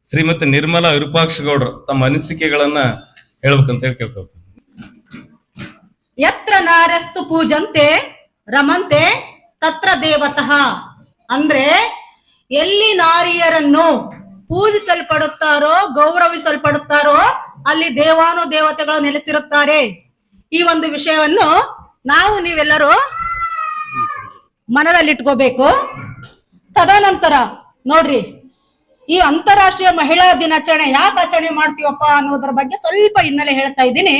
ಶ್ರೀಮತಿ ನಿರ್ಮಲಾ ವಿರೂಪಾಕ್ಷ ಗೌಡ್ರು ತಮ್ಮ ಅನಿಸಿಕೆಗಳನ್ನ ಹೇಳ್ಬೇಕಂತ ಹೇಳಿ ಕೇಳ್ಕೊಳ್ತೀನಿ. ಯತ್ರ ನಾರ್ಯಸ್ತು ಪೂಜಂತೆ ರಮಂತೆ ತತ್ರ ದೇವತಃ. ಅಂದ್ರೆ ಎಲ್ಲಿ ನಾರಿಯರನ್ನು ಪೂಜಿಸಲ್ಪಡುತ್ತಾರೋ, ಗೌರವಿಸಲ್ಪಡುತ್ತಾರೋ ಅಲ್ಲಿ ದೇವಾನುದೇವತೆಗಳು ನೆಲೆಸಿರುತ್ತಾರೆ. ಈ ಒಂದು ವಿಷಯವನ್ನು ನೀವೆಲ್ಲರೂ ಮನದಲ್ಲಿಟ್ಕೋಬೇಕು. ತದನಂತರ ನೋಡ್ರಿ, ಈ ಅಂತಾರಾಷ್ಟ್ರೀಯ ಮಹಿಳಾ ದಿನಾಚರಣೆ ಯಾಕೆ ಆಚರಣೆ ಮಾಡ್ತೀವಪ್ಪ ಅನ್ನೋದ್ರ ಬಗ್ಗೆ ಸ್ವಲ್ಪ ಹಿನ್ನೆಲೆ ಹೇಳ್ತಾ ಇದ್ದೀನಿ.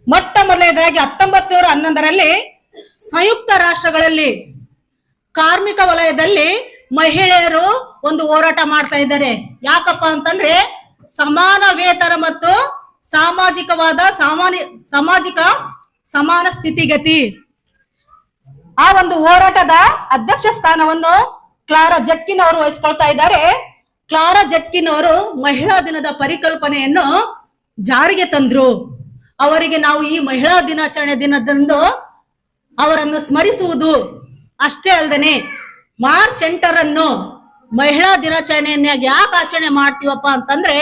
ಮೊಟ್ಟ ಮೊದಲನೇದಾಗಿ 1911ರಲ್ಲಿ ಸಂಯುಕ್ತ ರಾಷ್ಟ್ರಗಳಲ್ಲಿ ಕಾರ್ಮಿಕ ವಲಯದಲ್ಲಿ ಮಹಿಳೆಯರು ಒಂದು ಹೋರಾಟ ಮಾಡ್ತಾ ಇದ್ದಾರೆ. ಯಾಕಪ್ಪ ಅಂತಂದ್ರೆ ಸಮಾನ ವೇತನ ಮತ್ತು ಸಾಮಾಜಿಕವಾದ ಸಾಮಾಜಿಕ ಸಮಾನ ಸ್ಥಿತಿಗತಿ. ಆ ಒಂದು ಹೋರಾಟದ ಅಧ್ಯಕ್ಷ ಸ್ಥಾನವನ್ನು ಕ್ಲಾರಾ ಜಟ್ಕಿನ್ ಅವರು ವಹಿಸ್ಕೊಳ್ತಾ ಇದ್ದಾರೆ. ಕ್ಲಾರಾ ಜಟ್ಕಿನ್ ಅವರು ಮಹಿಳಾ ದಿನದ ಪರಿಕಲ್ಪನೆಯನ್ನು ಜಾರಿಗೆ ತಂದ್ರು. ಅವರಿಗೆ ನಾವು ಈ ಮಹಿಳಾ ದಿನಾಚರಣೆ ದಿನದಂದು ಅವರನ್ನು ಸ್ಮರಿಸುವುದು ಅಷ್ಟೇ ಅಲ್ಲದೆ ಮಾರ್ಚ್ 8 ಮಹಿಳಾ ದಿನಾಚರಣೆಯನ್ನಾಗಿ ಯಾಕೆ ಆಚರಣೆ ಮಾಡ್ತೀವಪ್ಪ ಅಂತಂದ್ರೆ,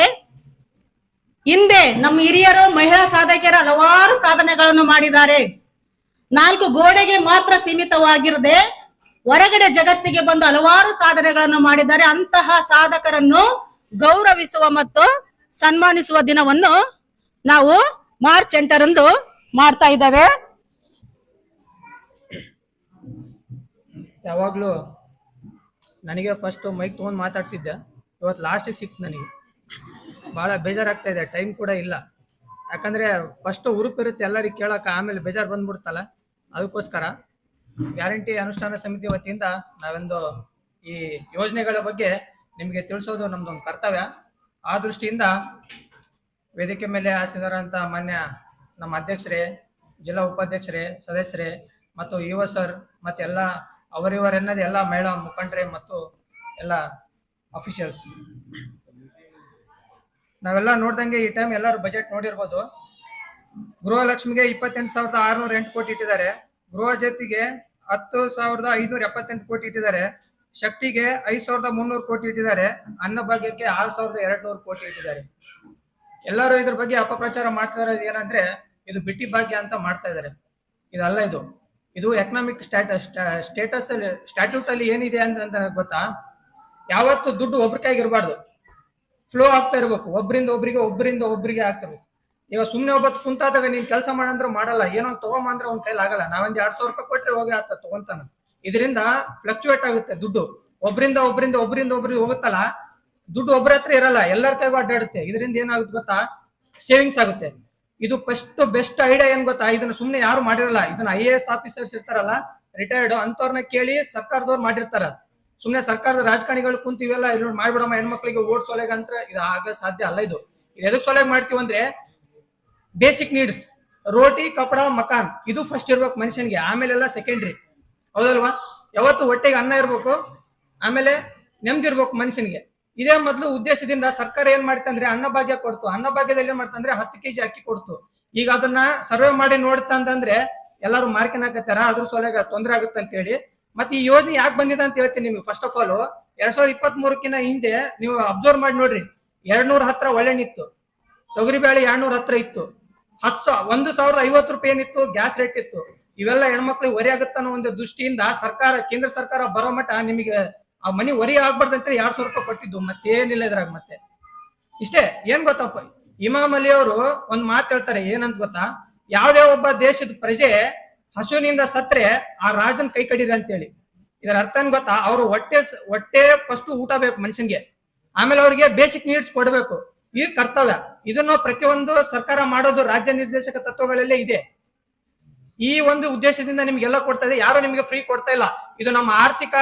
ಹಿಂದೆ ನಮ್ಮ ಹಿರಿಯರು ಮಹಿಳಾ ಸಾಧಕಿಯರು ಹಲವಾರು ಸಾಧನೆಗಳನ್ನು ಮಾಡಿದ್ದಾರೆ. 4 ಗೋಡೆಗೆ ಮಾತ್ರ ಸೀಮಿತವಾಗಿರದೆ ಹೊರಗಡೆ ಜಗತ್ತಿಗೆ ಬಂದು ಹಲವಾರು ಸಾಧನೆಗಳನ್ನು ಮಾಡಿದ್ದಾರೆ. ಅಂತಹ ಸಾಧಕರನ್ನು ಗೌರವಿಸುವ ಮತ್ತು ಸನ್ಮಾನಿಸುವ ದಿನವನ್ನು ನಾವು ಮಾರ್ಚ್ 8 ಮಾಡ್ತಾ ಇದ್ದೇವೆ. ಯಾವಾಗಲೂ ನನಗೆ ಫಸ್ಟ್ ಮೈಕ್ ತೊಗೊಂಡು ಮಾತಾಡ್ತಿದ್ದೆ, ಇವತ್ತು ಲಾಸ್ಟಿಗೆ ಸಿಕ್ತು. ನನಗೆ ಭಾಳ ಬೇಜಾರಾಗ್ತಾ ಇದೆ, ಟೈಮ್ ಕೂಡ ಇಲ್ಲ. ಯಾಕಂದರೆ ಫಸ್ಟ್ ಹುರುಪಿರುತ್ತೆ ಎಲ್ಲರಿಗೆ ಕೇಳೋಕೆ, ಆಮೇಲೆ ಬೇಜಾರು ಬಂದ್ಬಿಡ್ತಲ್ಲ. ಅದಕ್ಕೋಸ್ಕರ ಗ್ಯಾರಂಟಿ ಅನುಷ್ಠಾನ ಸಮಿತಿ ವತಿಯಿಂದ ನಾವೊಂದು ಈ ಯೋಜನೆಗಳ ಬಗ್ಗೆ ನಿಮಗೆ ತಿಳಿಸೋದು ನಮ್ದೊಂದು ಕರ್ತವ್ಯ. ಆ ದೃಷ್ಟಿಯಿಂದ ವೇದಿಕೆ ಮೇಲೆ ಆಸೀನರಾದಂಥ ಮಾನ್ಯ ನಮ್ಮ ಅಧ್ಯಕ್ಷರೇ, ಜಿಲ್ಲಾ ಉಪಾಧ್ಯಕ್ಷರೇ, ಸದಸ್ಯರೇ ಮತ್ತು ಯುವ ಸರ್ ಮತ್ತು ಎಲ್ಲ ಅವರಿವರೆನ್ನದೇ ಎಲ್ಲ ಮಹಿಳಾ ಮುಖಂಡರೇ ಮತ್ತು ಎಲ್ಲ ಅಫಿಷಿಯಲ್ಸ್, ನಾವೆಲ್ಲ ನೋಡ್ದಂಗೆ ಈ ಟೈಮ್ ಎಲ್ಲರೂ ಬಜೆಟ್ ನೋಡಿರ್ಬೋದು. ಗೃಹಲಕ್ಷ್ಮಿಗೆ 28,608 ಕೋಟಿ ಇಟ್ಟಿದ್ದಾರೆ. ಗೃಹ ಜ್ಯೋತಿಗೆ 10,578 ಕೋಟಿ ಇಟ್ಟಿದ್ದಾರೆ. ಶಕ್ತಿಗೆ 5,300 ಕೋಟಿ ಇಟ್ಟಿದ್ದಾರೆ. ಅನ್ನಭಾಗ್ಯಕ್ಕೆ 6,200 ಕೋಟಿ ಇಟ್ಟಿದ್ದಾರೆ. ಎಲ್ಲರೂ ಇದ್ರ ಬಗ್ಗೆ ಅಪಪ್ರಚಾರ ಮಾಡ್ತಾ ಇರೋದು ಏನಂದ್ರೆ ಇದು ಬಿಟ್ಟಿ ಭಾಗ್ಯ ಅಂತ ಮಾಡ್ತಾ ಇದ್ದಾರೆ. ಇದಲ್ಲ, ಇದು ಎಕನಾಮಿಕ್ ಸ್ಟೇಟಸ್ ಅಲ್ಲಿ ಸ್ಟ್ಯಾಟ್ಯೂಟ್ ಅಲ್ಲಿ ಏನಿದೆ ಅಂತ ಗೊತ್ತಾ? ಯಾವತ್ತು ದುಡ್ಡು ಒಬ್ರ ಕೈಗೆ ಇರಬಾರ್ದು, ಫ್ಲೋ ಆಗ್ತಾ ಇರ್ಬೇಕು. ಒಬ್ಬರಿಂದ ಒಬ್ಬರಿಗೆ ಆಗ್ತಿರ್ಬೇಕು. ಈಗ ಸುಮ್ನೆ ಒಬ್ಬ ಕುಂತಾದಾಗ ನೀನ್ ಕೆಲಸ ಮಾಡಂದ್ರೆ ಮಾಡಲ್ಲ, ಏನೋ ತಗೊಂಬ ಅಂದ್ರೆ ಅವ್ನ ಕೈಲಿ ಆಗಲ್ಲ. ನಾವೊಂದ್ 200 ರೂಪಾಯಿ ಕೊಟ್ರೆ ಹೋಗಿ ಆಗ್ತದೆ, ತಗೊಂತಾನ. ಇದರಿಂದ ಫ್ಲಕ್ಚುಯೇಟ್ ಆಗುತ್ತೆ ದುಡ್ಡು. ಒಬ್ಬರಿಂದ ಒಬ್ರಿಗೆ ಹೋಗುತ್ತಲ್ಲ, ದುಡ್ಡು ಒಬ್ಬರ ಹತ್ರ ಇರಲ್ಲ, ಎಲ್ಲರ ಕೈಗೂ ಅಡ್ಡಾಡುತ್ತೆ. ಇದರಿಂದ ಏನಾಗುತ್ತೆ ಗೊತ್ತಾ? ಸೇವಿಂಗ್ಸ್ ಆಗುತ್ತೆ. ಇದು ಫಸ್ಟ್ ಬೆಸ್ಟ್ ಐಡಿಯಾ ಏನ್ ಗೊತ್ತಾ? ಇದನ್ನ ಸುಮ್ನೆ ಯಾರು ಮಾಡಿರಲ್ಲ. ಇದನ್ನ IAS ಆಫೀಸರ್ಸ್ ಇರ್ತಾರಲ್ಲ, ರಿಟೈರ್ಡ್ ಅಂತವ್ರನ್ನ ಕೇಳಿ ಸರ್ಕಾರದವ್ರು ಮಾಡಿರ್ತಾರ. ಸುಮ್ನೆ ಸರ್ಕಾರದ ರಾಜಕಾರಣಿಗಳು ಕುಂತ ಇವೆಲ್ಲ ಇದ್ ಮಾಡ್ಬಿಡಮ್ಮ ಹೆಣ್ಮಕ್ಳಿಗೆ ಓಟ್ ಸೊಲೆಗ ಅಂತ ಇದು ಆಗ ಸಾಧ್ಯ ಅಲ್ಲ. ಇದು ಎದಕ್ ಸೊಲೆಗ್ ಮಾಡ್ತೀವಿ ಅಂದ್ರೆ ಬೇಸಿಕ್ ನೀಡ್ಸ್, ರೋಟಿ ಕಪಡ ಮಕಾನ್, ಇದು ಫಸ್ಟ್ ಇರ್ಬೇಕು ಮನುಷ್ಯನಿಗೆ, ಆಮೇಲೆಲ್ಲ ಸೆಕೆಂಡ್ರಿ. ಹೌದಲ್ವಾ? ಯಾವತ್ತು ಹೊಟ್ಟೆಗೆ ಅನ್ನ ಇರ್ಬೇಕು, ಆಮೇಲೆ ನೆಮ್ಮದಿ ಇರ್ಬೇಕು ಮನುಷ್ಯನಿಗೆ. ಇದೇ ಮೊದಲು ಉದ್ದೇಶದಿಂದ ಸರ್ಕಾರ ಏನ್ ಮಾಡ್ತಂದ್ರೆ ಅನ್ನಭಾಗ್ಯ ಕೊಡ್ತು. ಅನ್ನಭಾಗ್ಯದಲ್ಲಿ ಏನ್ ಮಾಡ್ತಂದ್ರೆ 10 kg ಅಕ್ಕಿ ಕೊಡ್ತು. ಈಗ ಅದನ್ನ ಸರ್ವೆ ಮಾಡಿ ನೋಡ್ತಾ ಅಂತಂದ್ರೆ ಎಲ್ಲರೂ ಮಾರ್ಕೆನ್ ಹಾಕತ್ತಾರ, ಅದ್ರ ಸೊಲೆಗ ತೊಂದರೆ ಆಗುತ್ತೆ ಅಂತ ಹೇಳಿ. ಮತ್ತೆ ಈ ಯೋಜನೆ ಯಾಕೆ ಬಂದಿದೆ ಅಂತ ಹೇಳ್ತೀನಿ ನಿಮ್ಗೆ. ಫಸ್ಟ್ ಆಫ್ ಆಲ್ 2023 ಹಿಂದೆ ನೀವು ಅಬ್ಸರ್ವ್ ಮಾಡಿ ನೋಡ್ರಿ, 200 ಹತ್ರ ಒಳ್ಳೆಣ್ಣಿತ್ತು, ತೊಗರಿಬೇಳೆ 200 ಹತ್ರ ಇತ್ತು, 1,050 ರೂಪಾಯಿ ಏನಿತ್ತು, ಗ್ಯಾಸ್ ರೇಟ್ ಇತ್ತು. ಇವೆಲ್ಲ ಹೆಣ್ಮಕ್ಳಿಗೆ ಹೊರೆ ಆಗುತ್ತಾನೋ ಒಂದು ದೃಷ್ಟಿಯಿಂದ ಸರ್ಕಾರ, ಕೇಂದ್ರ ಸರ್ಕಾರ ಬರೋ ಮಟ್ಟ ನಿಮಗೆ ಆ ಮನಿ ಹೊರೆ ಆಗ್ಬಾರ್ದಂತ 2,000 ರೂಪಾಯಿ ಕೊಟ್ಟಿದ್ದು. ಮತ್ತೇನಿಲ್ಲ ಇದ್ರಾಗ. ಮತ್ತೆ ಇಷ್ಟೇ. ಏನ್ ಗೊತ್ತಪ್ಪ, ಇಮಾಮ್ ಅಲಿ ಅವರು ಒಂದ್ ಮಾತು ಹೇಳ್ತಾರೆ, ಏನಂತ ಗೊತ್ತಾ? ಯಾವ್ದೇ ಒಬ್ಬ ದೇಶದ ಪ್ರಜೆ ಹಸುವಿನಿಂದ ಸತ್ರೆ ಆ ರಾಜನ್ ಕೈ ಕಡೀರಿ ಅಂತೇಳಿ. ಇದರ ಅರ್ಥ ಏನ್ ಗೊತ್ತಾ? ಅವ್ರು ಹೊಟ್ಟೆ ಫಸ್ಟ್ ಊಟ ಬೇಕು ಮನುಷ್ಯನ್ಗೆ, ಆಮೇಲೆ ಅವ್ರಿಗೆ ಬೇಸಿಕ್ ನೀಡ್ಸ್ ಕೊಡ್ಬೇಕು. ಈ ಕರ್ತವ್ಯ. ಇದನ್ನು ಪ್ರತಿಯೊಂದು ಸರ್ಕಾರ ಮಾಡೋದು ರಾಜ್ಯ ನಿರ್ದೇಶಕ ತತ್ವಗಳಲ್ಲೇ ಇದೆ. ಈ ಒಂದು ಉದ್ದೇಶದಿಂದ ನಿಮ್ಗೆಲ್ಲ ಕೊಡ್ತಾ ಇದೆ, ಯಾರು ನಿಮ್ಗೆ ಫ್ರೀ ಕೊಡ್ತಾ ಇಲ್ಲ. ಇದು ನಮ್ಮ ಆರ್ಥಿಕ,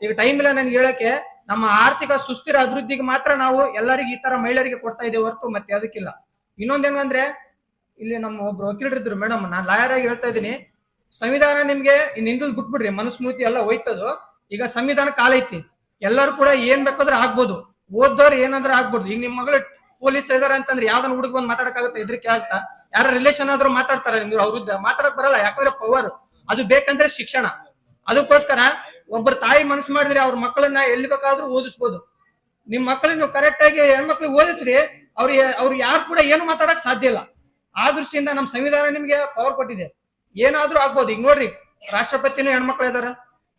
ಈಗ ಟೈಮ್ ಇಲ್ಲ ನನ್ಗೆ ಹೇಳಕ್ಕೆ, ನಮ್ಮ ಆರ್ಥಿಕ ಸುಸ್ಥಿರ ಅಭಿವೃದ್ಧಿಗೆ ಮಾತ್ರ ನಾವು ಎಲ್ಲರಿಗೂ ಈ ತರ ಮಹಿಳೆಯರಿಗೆ ಕೊಡ್ತಾ ಇದ್ದೇವೆ ಹೊರತು ಮತ್ತೆ ಅದಕ್ಕಿಲ್ಲ. ಇನ್ನೊಂದೇನಂದ್ರೆ, ಇಲ್ಲಿ ನಮ್ಮ ಒಬ್ರು ವಕೀಲರಿದ್ರು ಮೇಡಮ್, ನಾನ್ ಲಾಯರ್ ಆಗಿ ಹೇಳ್ತಾ ಇದ್ದೀನಿ, ಸಂವಿಧಾನ ನಿಮ್ಗೆ ಹಿಂದಲ್ ಬಿಟ್ಬಿಡ್ರಿ, ಮನುಸ್ಮೃತಿ ಎಲ್ಲ ಹೋಯ್ತದು. ಈಗ ಸಂವಿಧಾನ ಕಾಲ ಐತಿ, ಎಲ್ಲರೂ ಕೂಡ ಏನ್ ಬೇಕಾದ್ರೆ ಆಗ್ಬೋದು, ಓದ್ದವ್ರು ಏನಾದ್ರೂ ಆಗ್ಬೋದು. ಈಗ ನಿಮ್ ಮಗಳು ಪೊಲೀಸ್ ಇದಾರೆ ಅಂತಂದ್ರೆ ಯಾವ್ದನ್ನ ಹುಡುಗ ಬಂದ್ ಮಾತಾಡಕ್ಕಾಗುತ್ತೆ? ಹೆದರಿಕೆ ಆಗ್ತಾ? ಯಾರ ರಿಲೇಷನ್ ಆದ್ರೂ ಮಾತಾಡ್ತಾರೆ, ನಿಮ್ಗೆ ಅವ್ರದ್ದು ಮಾತಾಡಕ್ ಬರಲ್ಲ. ಯಾಕಂದ್ರೆ ಪವರ್ ಅದು ಬೇಕಂದ್ರೆ ಶಿಕ್ಷಣ. ಅದಕ್ಕೋಸ್ಕರ ಒಬ್ಬರ ತಾಯಿ ಮನಸ್ಸು ಮಾಡಿದ್ರೆ ಅವ್ರ ಮಕ್ಕಳನ್ನ ಎಲ್ಲಿ ಬೇಕಾದ್ರೂ ಓದಿಸ್ಬೋದು. ನಿಮ್ ಮಕ್ಕಳನ್ನ ನೀವು ಕರೆಕ್ಟ್ ಆಗಿ ಹೆಣ್ಮಕ್ಳಿಗೆ ಓದಿಸ್ರಿ, ಅವ್ರು ಯಾರು ಕೂಡ ಏನು ಮಾತಾಡಕ್ ಸಾಧ್ಯ ಇಲ್ಲ. ಆ ದೃಷ್ಟಿಯಿಂದ ನಮ್ ಸಂವಿಧಾನ ನಿಮ್ಗೆ ಪವರ್ ಕೊಟ್ಟಿದೆ, ಏನಾದ್ರೂ ಆಗ್ಬೋದು. ಈಗ ನೋಡ್ರಿ, ರಾಷ್ಟ್ರಪತಿನೂ ಹೆಣ್ಮಕ್ಳು ಇದಾರ,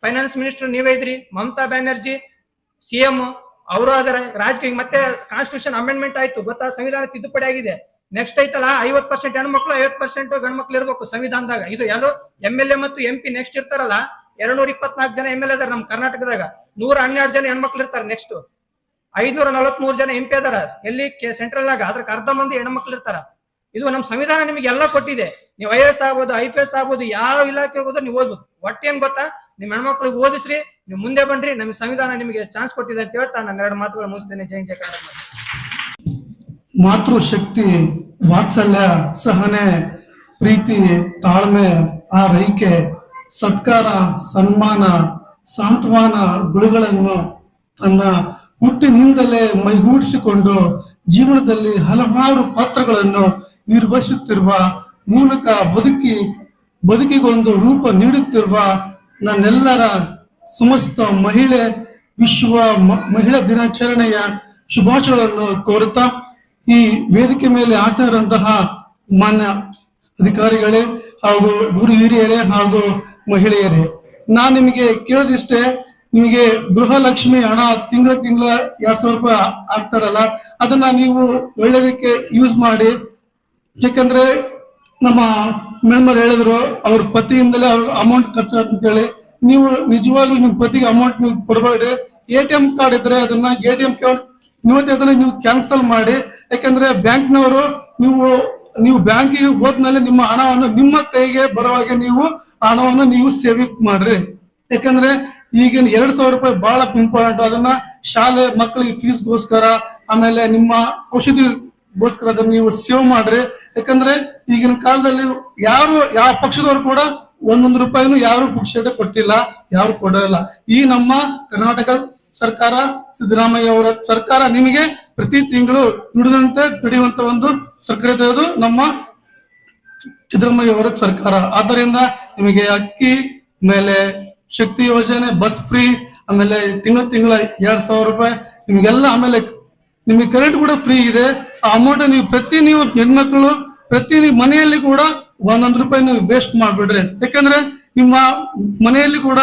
ಫೈನಾನ್ಸ್ ಮಿನಿಸ್ಟರ್ ನೀವೇ ಇದ್ರಿ, ಮಮತಾ ಬ್ಯಾನರ್ಜಿ CM ಅವರು ಅದರ ರಾಜಕೀಯ. ಮತ್ತೆ ಕಾನ್ಸ್ಟಿಟ್ಯೂಷನ್ ಅಮೆಂಡ್ಮೆಂಟ್ ಆಯ್ತು ಗೊತ್ತಾ? ಸಂವಿಧಾನ ತಿದ್ದುಪಡಿ ಆಗಿದೆ. ನೆಕ್ಸ್ಟ್ ಐತಲ್ಲ 50% ಹೆಣ್ಮಕ್ಳು 50% ಗಂಡ್ಮಕ್ಳು ಇರ್ಬೇಕು ಸಂವಿಧಾನದಾಗ. ಇದು ಎಲ್ಲೋ MLA ಮತ್ತು MP ನೆಕ್ಸ್ಟ್ ಇರ್ತಾರಲ್ಲ, 224 ಜನ MLA ಅದಾರ ನಮ್ ಕರ್ನಾಟಕದಾಗ, 112 ಜನ ಹೆಣ್ಮಕ್ಳು ಇರ್ತಾರೆ. ನೆಕ್ಸ್ಟ್ 543 ಜನ MP ಅದಾರ ಎಲ್ಲಿ ಸೆಂಟ್ರಲ್ ನಾಗ, ಅದ್ರಕ್ಕೆ ಅರ್ಧ ಮಂದಿ ಹೆಣ್ಮಕ್ಳು ಇರ್ತಾರ. ಇದು ನಮ್ ಸಂವಿಧಾನ ನಿಮ್ಗೆ ಎಲ್ಲ ಕೊಟ್ಟಿದೆ. ನೀವು IAS ಆಗ್ಬೋದು, IPS ಆಗ್ಬೋದು, ಯಾವ ಇಲಾಖೆ ಹೋಗೋದು ನೀವು ಓದ್ಬೋದು. ಒಟ್ಟೇನ್ ಗೊತ್ತಾ? ನಿಮ್ ಹೆಣ್ಮಕ್ಳಿಗೆ ಓದಿಸ್ರಿ, ನೀವು ಮುಂದೆ ಬನ್ರಿ, ನಮ್ಗೆ ಸಂವಿಧಾನ ನಿಮಗೆ ಚಾನ್ಸ್ ಕೊಟ್ಟಿದೆ ಅಂತ ಹೇಳ್ತಾ ನಾನು 2 ಮಾತುಗಳು ಮುಗಿಸ್ತೇನೆ. ಜೈ ಜೈ ಕರ್ನಾಟಕ. ಮಾತೃಶಕ್ತಿ, ವಾತ್ಸಲ್ಯ, ಸಹನೆ, ಪ್ರೀತಿ, ತಾಳ್ಮೆ, ಆರೈಕೆ, ಸತ್ಕಾರ, ಸನ್ಮಾನ, ಸಾಂತ್ವನ ಗುಣಗಳನ್ನು ತನ್ನ ಹುಟ್ಟಿನಿಂದಲೇ ಮೈಗೂಡಿಸಿಕೊಂಡು ಜೀವನದಲ್ಲಿ ಹಲವಾರು ಪಾತ್ರಗಳನ್ನು ನಿರ್ವಹಿಸುತ್ತಿರುವ ಮೂಲಕ ಬದುಕಿಗೊಂದು ರೂಪ ನೀಡುತ್ತಿರುವ ನನ್ನೆಲ್ಲರ ಸಮಸ್ತ ವಿಶ್ವ ಮಹಿಳಾ ದಿನಾಚರಣೆಯ ಶುಭಾಶಯಗಳನ್ನು ಕೋರುತ್ತಾ, ಈ ವೇದಿಕೆ ಮೇಲೆ ಆಸೀನರಂತಹ ಮಾನ್ಯ ಅಧಿಕಾರಿಗಳೇ ಹಾಗೂ ಗುರು ಹಿರಿಯರೇ ಹಾಗೂ ಮಹಿಳೆಯರೇ, ನಾನು ನಿಮಗೆ ಕೇಳೋದಿಷ್ಟೇ, ನಿಮಗೆ ಗೃಹಲಕ್ಷ್ಮಿ ಹಣ ತಿಂಗಳ 2,000 ರೂಪಾಯಿ ಆಗ್ತಾರಲ್ಲ, ಅದನ್ನ ನೀವು ಒಳ್ಳೆಯದಕ್ಕೆ ಯೂಸ್ ಮಾಡಿ. ಯಾಕಂದ್ರೆ ನಮ್ಮ ಮೇಲ್ಮರ್ ಹೇಳಿದ್ರು ಅವ್ರ ಪತಿಯಿಂದಲೇ ಅವ್ರ ಅಮೌಂಟ್ ಖರ್ಚು ಅಂತೇಳಿ. ನೀವು ನಿಜವಾಗ್ಲೂ ನಿಮ್ಮ ಪತಿಗೆ ಅಮೌಂಟ್ ನೀವು ಕೊಡಬೇಡ್ರಿ. ATM ಕಾರ್ಡ್ ಇದ್ರೆ ಅದನ್ನ ATM ಕಾರ್ಡ್ ಅದನ್ನ ನೀವು ಕ್ಯಾನ್ಸಲ್ ಮಾಡಿ. ಯಾಕಂದ್ರೆ ಬ್ಯಾಂಕ್ನವರು ನೀವು ಬ್ಯಾಂಕಿಗೆ ಹೋದ್ಮೇಲೆ ನಿಮ್ಮ ಹಣವನ್ನು ನಿಮ್ಮ ಕೈಗೆ ಬರುವಾಗ ನೀವು ಹಣವನ್ನು ನೀವು ಸೇವಿಂಗ್ ಮಾಡ್ರಿ. ಯಾಕಂದ್ರೆ ಈಗಿನ 2,000 ರೂಪಾಯಿ ಬಹಳ ಇಂಪಾರ್ಟೆಂಟ್. ಅದನ್ನ ಶಾಲೆ ಮಕ್ಕಳಿಗೆ ಫೀಸ್ಗೋಸ್ಕರ, ಆಮೇಲೆ ನಿಮ್ಮ ಔಷಧಿಗೋಸ್ಕರ ಅದನ್ನ ನೀವು ಸೇವ್ ಮಾಡ್ರಿ. ಯಾಕಂದ್ರೆ ಈಗಿನ ಕಾಲದಲ್ಲಿ ಯಾವ ಪಕ್ಷದವರು ಕೂಡ 1 ರೂಪಾಯಿನೂ ಯಾರು ಪುಕ್ಷಟೆ ಕೊಟ್ಟಿಲ್ಲ, ಯಾರು ಕೊಡಲ್ಲ. ಈ ನಮ್ಮ ಕರ್ನಾಟಕ ಸರ್ಕಾರ, ಸಿದ್ದರಾಮಯ್ಯ ಅವರ ಸರ್ಕಾರ ನಿಮಗೆ ಪ್ರತಿ ತಿಂಗಳು ನುಡಿದಂತೆ ನಡೆಯುವಂತ ಒಂದು ಸರ್ಕಾರ ಇರೋದು ನಮ್ಮ ಸಿದ್ದರಾಮಯ್ಯ ಅವರ ಸರ್ಕಾರ. ಆದ್ದರಿಂದ ನಿಮಗೆ ಅಕ್ಕಿ ಮೇಲೆ ಶಕ್ತಿ ಯೋಜನೆ, ಬಸ್ ಫ್ರೀ, ಆಮೇಲೆ ತಿಂಗಳ 2,000 ರೂಪಾಯಿ ನಿಮಗೆಲ್ಲ, ಆಮೇಲೆ ನಿಮಗೆ ಕರೆಂಟ್ ಕೂಡ ಫ್ರೀ ಇದೆ. ಆ ಅಮೌಂಟ್ ನೀವು ಹೆಣ್ಮಕ್ಳು ನೀವು ಮನೆಯಲ್ಲಿ ಕೂಡ 1 ರೂಪಾಯಿ ನೀವು ವೇಸ್ಟ್ ಮಾಡ್ಬಿಡ್ರಿ. ಯಾಕಂದ್ರೆ ನಿಮ್ಮ ಮನೆಯಲ್ಲಿ ಕೂಡ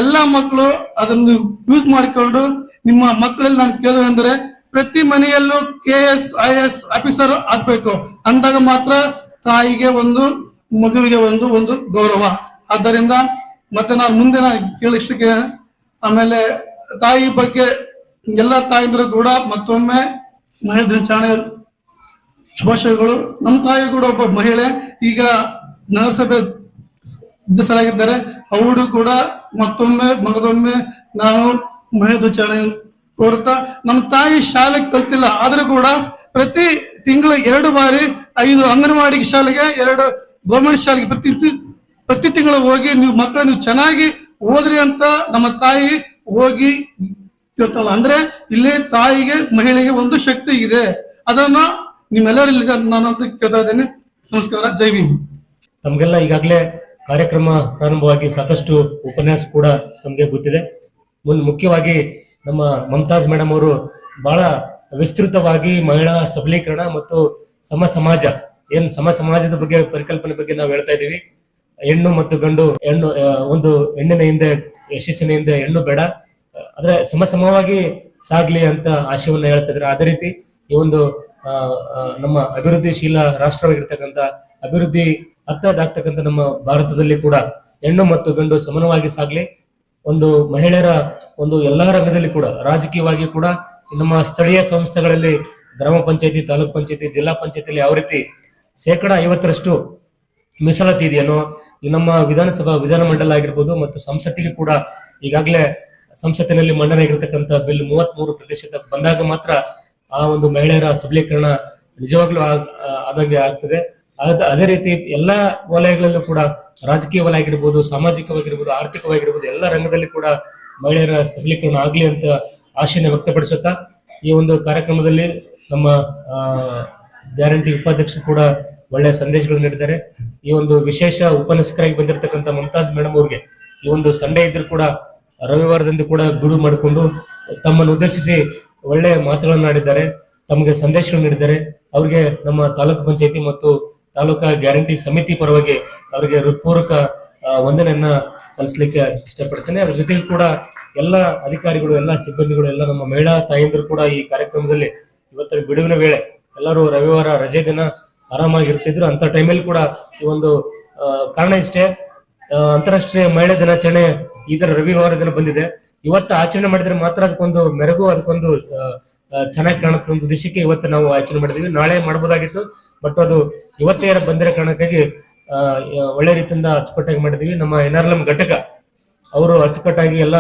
ಎಲ್ಲಾ ಮಕ್ಕಳು ಅದನ್ನು ಯೂಸ್ ಮಾಡಿಕೊಂಡು, ನಿಮ್ಮ ಮಕ್ಕಳಲ್ಲಿ ನಾನು ಕೇಳಿದ್ರೆ ಅಂದ್ರೆ ಪ್ರತಿ ಮನೆಯಲ್ಲೂ KS IS ಆಫೀಸರ್ ಆಗ್ಬೇಕು. ಅಂದಾಗ ಮಾತ್ರ ತಾಯಿಗೆ ಒಂದು, ಮಗುವಿಗೆ ಒಂದು ಗೌರವ. ಆದ್ದರಿಂದ ಮತ್ತೆ ನಾನು ಮುಂದೆ ಕೇಳಿಷ್ಟಕ್ಕೆ, ಆಮೇಲೆ ತಾಯಿ ಬಗ್ಗೆ ಎಲ್ಲ ತಾಯಿಂದ್ರು ಕೂಡ ಮತ್ತೊಮ್ಮೆ ಮಹಿಳಾ ದಿನಾಚರಣೆ ಶುಭಾಶಯಗಳು. ನಮ್ಮ ತಾಯಿ ಕೂಡ ಒಬ್ಬ ಮಹಿಳೆ, ಈಗ ನಗರಸಭೆ ಸದಸ್ಯರಾಗಿದ್ದಾರೆ. ಅವರು ಕೂಡ ಮಗದೊಮ್ಮೆ ನಾನು ಮಹಿಳಾ ದಿನಾಚರಣೆ ಕೋರುತ್ತಾ, ನಮ್ಮ ತಾಯಿ ಶಾಲೆ ಕಲ್ತಿಲ್ಲ, ಆದ್ರೂ ಕೂಡ ಪ್ರತಿ ತಿಂಗಳು 2 ಬಾರಿ 5 ಅಂಗನವಾಡಿ ಶಾಲೆಗೆ, 2 ಗೌರ್ಮೆಂಟ್ ಶಾಲೆಗೆ ಪ್ರತಿ ತಿಂಗಳು ಹೋಗಿ ನೀವು ಮಕ್ಕಳು ನೀವು ಚೆನ್ನಾಗಿ ಓದ್ರಿ ಅಂತ ನಮ್ಮ ತಾಯಿ ಹೋಗಿ ಕೇಳ್ತಾಳ. ಅಂದ್ರೆ ಇಲ್ಲಿ ತಾಯಿಗೆ, ಮಹಿಳೆಗೆ ಒಂದು ಶಕ್ತಿ ಇದೆ. ಅದನ್ನ ನಿಮ್ಮೆಲ್ಲರಲ್ಲಿ ನಾನು ಅಂತ ಕೇಳ್ತಾ ಇದ್ದೇನೆ. ನಮಸ್ಕಾರ, ಜೈ ಭೀಮ್. ತಮ್ಗೆಲ್ಲ ಈಗಾಗಲೇ ಕಾರ್ಯಕ್ರಮ ಪ್ರಾರಂಭವಾಗಿ ಸಾಕಷ್ಟು ಉಪನ್ಯಾಸ ಕೂಡ ನಮಗೆ ಗೊತ್ತಿದೆ. ಮುಖ್ಯವಾಗಿ ನಮ್ಮ ಮಮತಾಜ್ ಮೇಡಮ್ ಅವರು ಬಹಳ ವಿಸ್ತೃತವಾಗಿ ಮಹಿಳಾ ಸಬಲೀಕರಣ ಮತ್ತು ಸಮಾಜದ ಬಗ್ಗೆ ಪರಿಕಲ್ಪನೆ ಬಗ್ಗೆ ನಾವು ಹೇಳ್ತಾ ಇದ್ದೀವಿ. ಹೆಣ್ಣು ಮತ್ತು ಗಂಡು, ಒಂದು ಹೆಣ್ಣಿನ ಹಿಂದೆ ಯಶಸ್ಸಿನ ಹಿಂದೆ ಹೆಣ್ಣು ಬೇಡ, ಆದ್ರೆ ಸಮವಾಗಿ ಸಾಗ್ಲಿ ಅಂತ ಆಶಯವನ್ನ ಹೇಳ್ತಾ ಇದ್ದಾರೆ. ಅದೇ ರೀತಿ ಈ ಒಂದು ನಮ್ಮ ಅಭಿವೃದ್ಧಿಶೀಲ ರಾಷ್ಟ್ರವಾಗಿರ್ತಕ್ಕಂಥ, ಅಭಿವೃದ್ಧಿ ಹತ್ತದಾಗ್ತಕ್ಕಂಥ ನಮ್ಮ ಭಾರತದಲ್ಲಿ ಕೂಡ ಹೆಣ್ಣು ಮತ್ತು ಗಂಡು ಸಮಾನವಾಗಿ ಸಾಗ್ಲಿ. ಒಂದು ಮಹಿಳೆಯರ ಒಂದು ಎಲ್ಲಾ ರಂಗದಲ್ಲಿ ಕೂಡ, ರಾಜಕೀಯವಾಗಿ ಕೂಡ, ನಮ್ಮ ಸ್ಥಳೀಯ ಸಂಸ್ಥೆಗಳಲ್ಲಿ, ಗ್ರಾಮ ಪಂಚಾಯತಿ, ತಾಲೂಕ್ ಪಂಚಾಯತಿ, ಜಿಲ್ಲಾ ಪಂಚಾಯತಿಯಲ್ಲಿ ಯಾವ ರೀತಿ 50% ಮೀಸಲಾತಿ ಇದೆಯೇನೋ, ಈ ನಮ್ಮ ವಿಧಾನಮಂಡಲ ಆಗಿರ್ಬೋದು ಮತ್ತು ಸಂಸತ್ತಿಗೆ ಕೂಡ ಈಗಾಗಲೇ ಸಂಸತ್ತಿನಲ್ಲಿ ಮಂಡನೆ ಆಗಿರ್ತಕ್ಕಂಥ ಬಿಲ್ 33% ಬಂದಾಗ ಮಾತ್ರ ಆ ಒಂದು ಮಹಿಳೆಯರ ಸಬಲೀಕರಣ ನಿಜವಾಗ್ಲೂ ಆದಂಗೆ ಆಗ್ತದೆ. ಅದೇ ರೀತಿ ಎಲ್ಲಾ ವಲಯಗಳಲ್ಲೂ ಕೂಡ, ರಾಜಕೀಯ ವಲಯ ಆಗಿರ್ಬೋದು, ಸಾಮಾಜಿಕವಾಗಿರ್ಬೋದು, ಆರ್ಥಿಕವಾಗಿರ್ಬೋದು, ಎಲ್ಲ ರಂಗದಲ್ಲಿ ಕೂಡ ಮಹಿಳೆಯರ ಸಬಲೀಕರಣ ಆಗ್ಲಿ ಅಂತ ಆಶೆಯನ್ನು ವ್ಯಕ್ತಪಡಿಸುತ್ತಾ, ಈ ಒಂದು ಕಾರ್ಯಕ್ರಮದಲ್ಲಿ ನಮ್ಮ ಗ್ಯಾರಂಟಿ ಉಪಾಧ್ಯಕ್ಷರು ಕೂಡ ಒಳ್ಳೆಯ ಸಂದೇಶಗಳು ನೀಡಿದ್ದಾರೆ. ಈ ಒಂದು ವಿಶೇಷ ಉಪನ್ಯಾಸಕರಾಗಿ ಬಂದಿರತಕ್ಕಂಥ ಮಮತಾಜ್ ಮೇಡಮ್ ಅವ್ರಿಗೆ ಈ ಒಂದು ಸಂಡೇ ಇದ್ರೂ ಕೂಡ, ರವಿವಾರದಂದು ಕೂಡ ಬಿಡುವು ಮಾಡಿಕೊಂಡು ತಮ್ಮನ್ನು ಉದ್ದೇಶಿಸಿ ಒಳ್ಳೆಯ ಮಾತುಗಳನ್ನು ಆಡಿದ್ದಾರೆ, ತಮಗೆ ಸಂದೇಶಗಳು ನೀಡಿದ್ದಾರೆ. ಅವರಿಗೆ ನಮ್ಮ ತಾಲೂಕು ಪಂಚಾಯತಿ ಮತ್ತು ತಾಲೂಕಾ ಗ್ಯಾರಂಟಿ ಸಮಿತಿ ಪರವಾಗಿ ಅವರಿಗೆ ಹೃತ್ಪೂರ್ವಕ ವಂದನೆಯನ್ನ ಸಲ್ಲಿಸಲಿಕ್ಕೆ ಇಷ್ಟಪಡ್ತೇನೆ. ಅದ್ರ ಜೊತೆಗೆ ಕೂಡ ಎಲ್ಲ ಅಧಿಕಾರಿಗಳು, ಎಲ್ಲ ಸಿಬ್ಬಂದಿಗಳು, ಎಲ್ಲ ನಮ್ಮ ಮಹಿಳಾ ತಾಯಂದಿರು ಕೂಡ ಈ ಕಾರ್ಯಕ್ರಮದಲ್ಲಿ ಇವತ್ತಿನ ಬಿಡುವಿನ ವೇಳೆ ಎಲ್ಲರೂ ರವಿವಾರ ರಜೆ ದಿನ ಆರಾಮಾಗಿರ್ತಿದ್ರು. ಅಂತ ಟೈಮಲ್ಲಿ ಕೂಡ ಈ ಒಂದು ಕಾರಣ ಇಷ್ಟೇ, ಅಂತಾರಾಷ್ಟ್ರೀಯ ಮಹಿಳಾ ದಿನಾಚರಣೆ ಇದರ ರವಿವಾರ ದಿನ ಬಂದಿದೆ. ಇವತ್ತು ಆಚರಣೆ ಮಾಡಿದ್ರೆ ಮಾತ್ರ ಅದಕ್ಕೊಂದು ಮೆರುಗು, ಅದಕ್ಕೊಂದು ಚೆನ್ನಾಗಿ ಕಾಣುತ್ತೆ ಒಂದು ಉದ್ದೇಶಕ್ಕೆ ಇವತ್ತು ನಾವು ಆಚರಣೆ ಮಾಡಿದೀವಿ. ನಾಳೆ ಮಾಡಬಹುದಾಗಿತ್ತು, ಬಟ್ ಅದು ಇವತ್ತೇ ಬಂದಿರೋ ಕಾರಣಕ್ಕಾಗಿ ಒಳ್ಳೆ ರೀತಿಯಿಂದ ಅಚ್ಚುಕಟ್ಟಾಗಿ ಮಾಡಿದೀವಿ. ನಮ್ಮ NRLM ಘಟಕ ಅವರು ಅಚ್ಚುಕಟ್ಟಾಗಿ ಎಲ್ಲ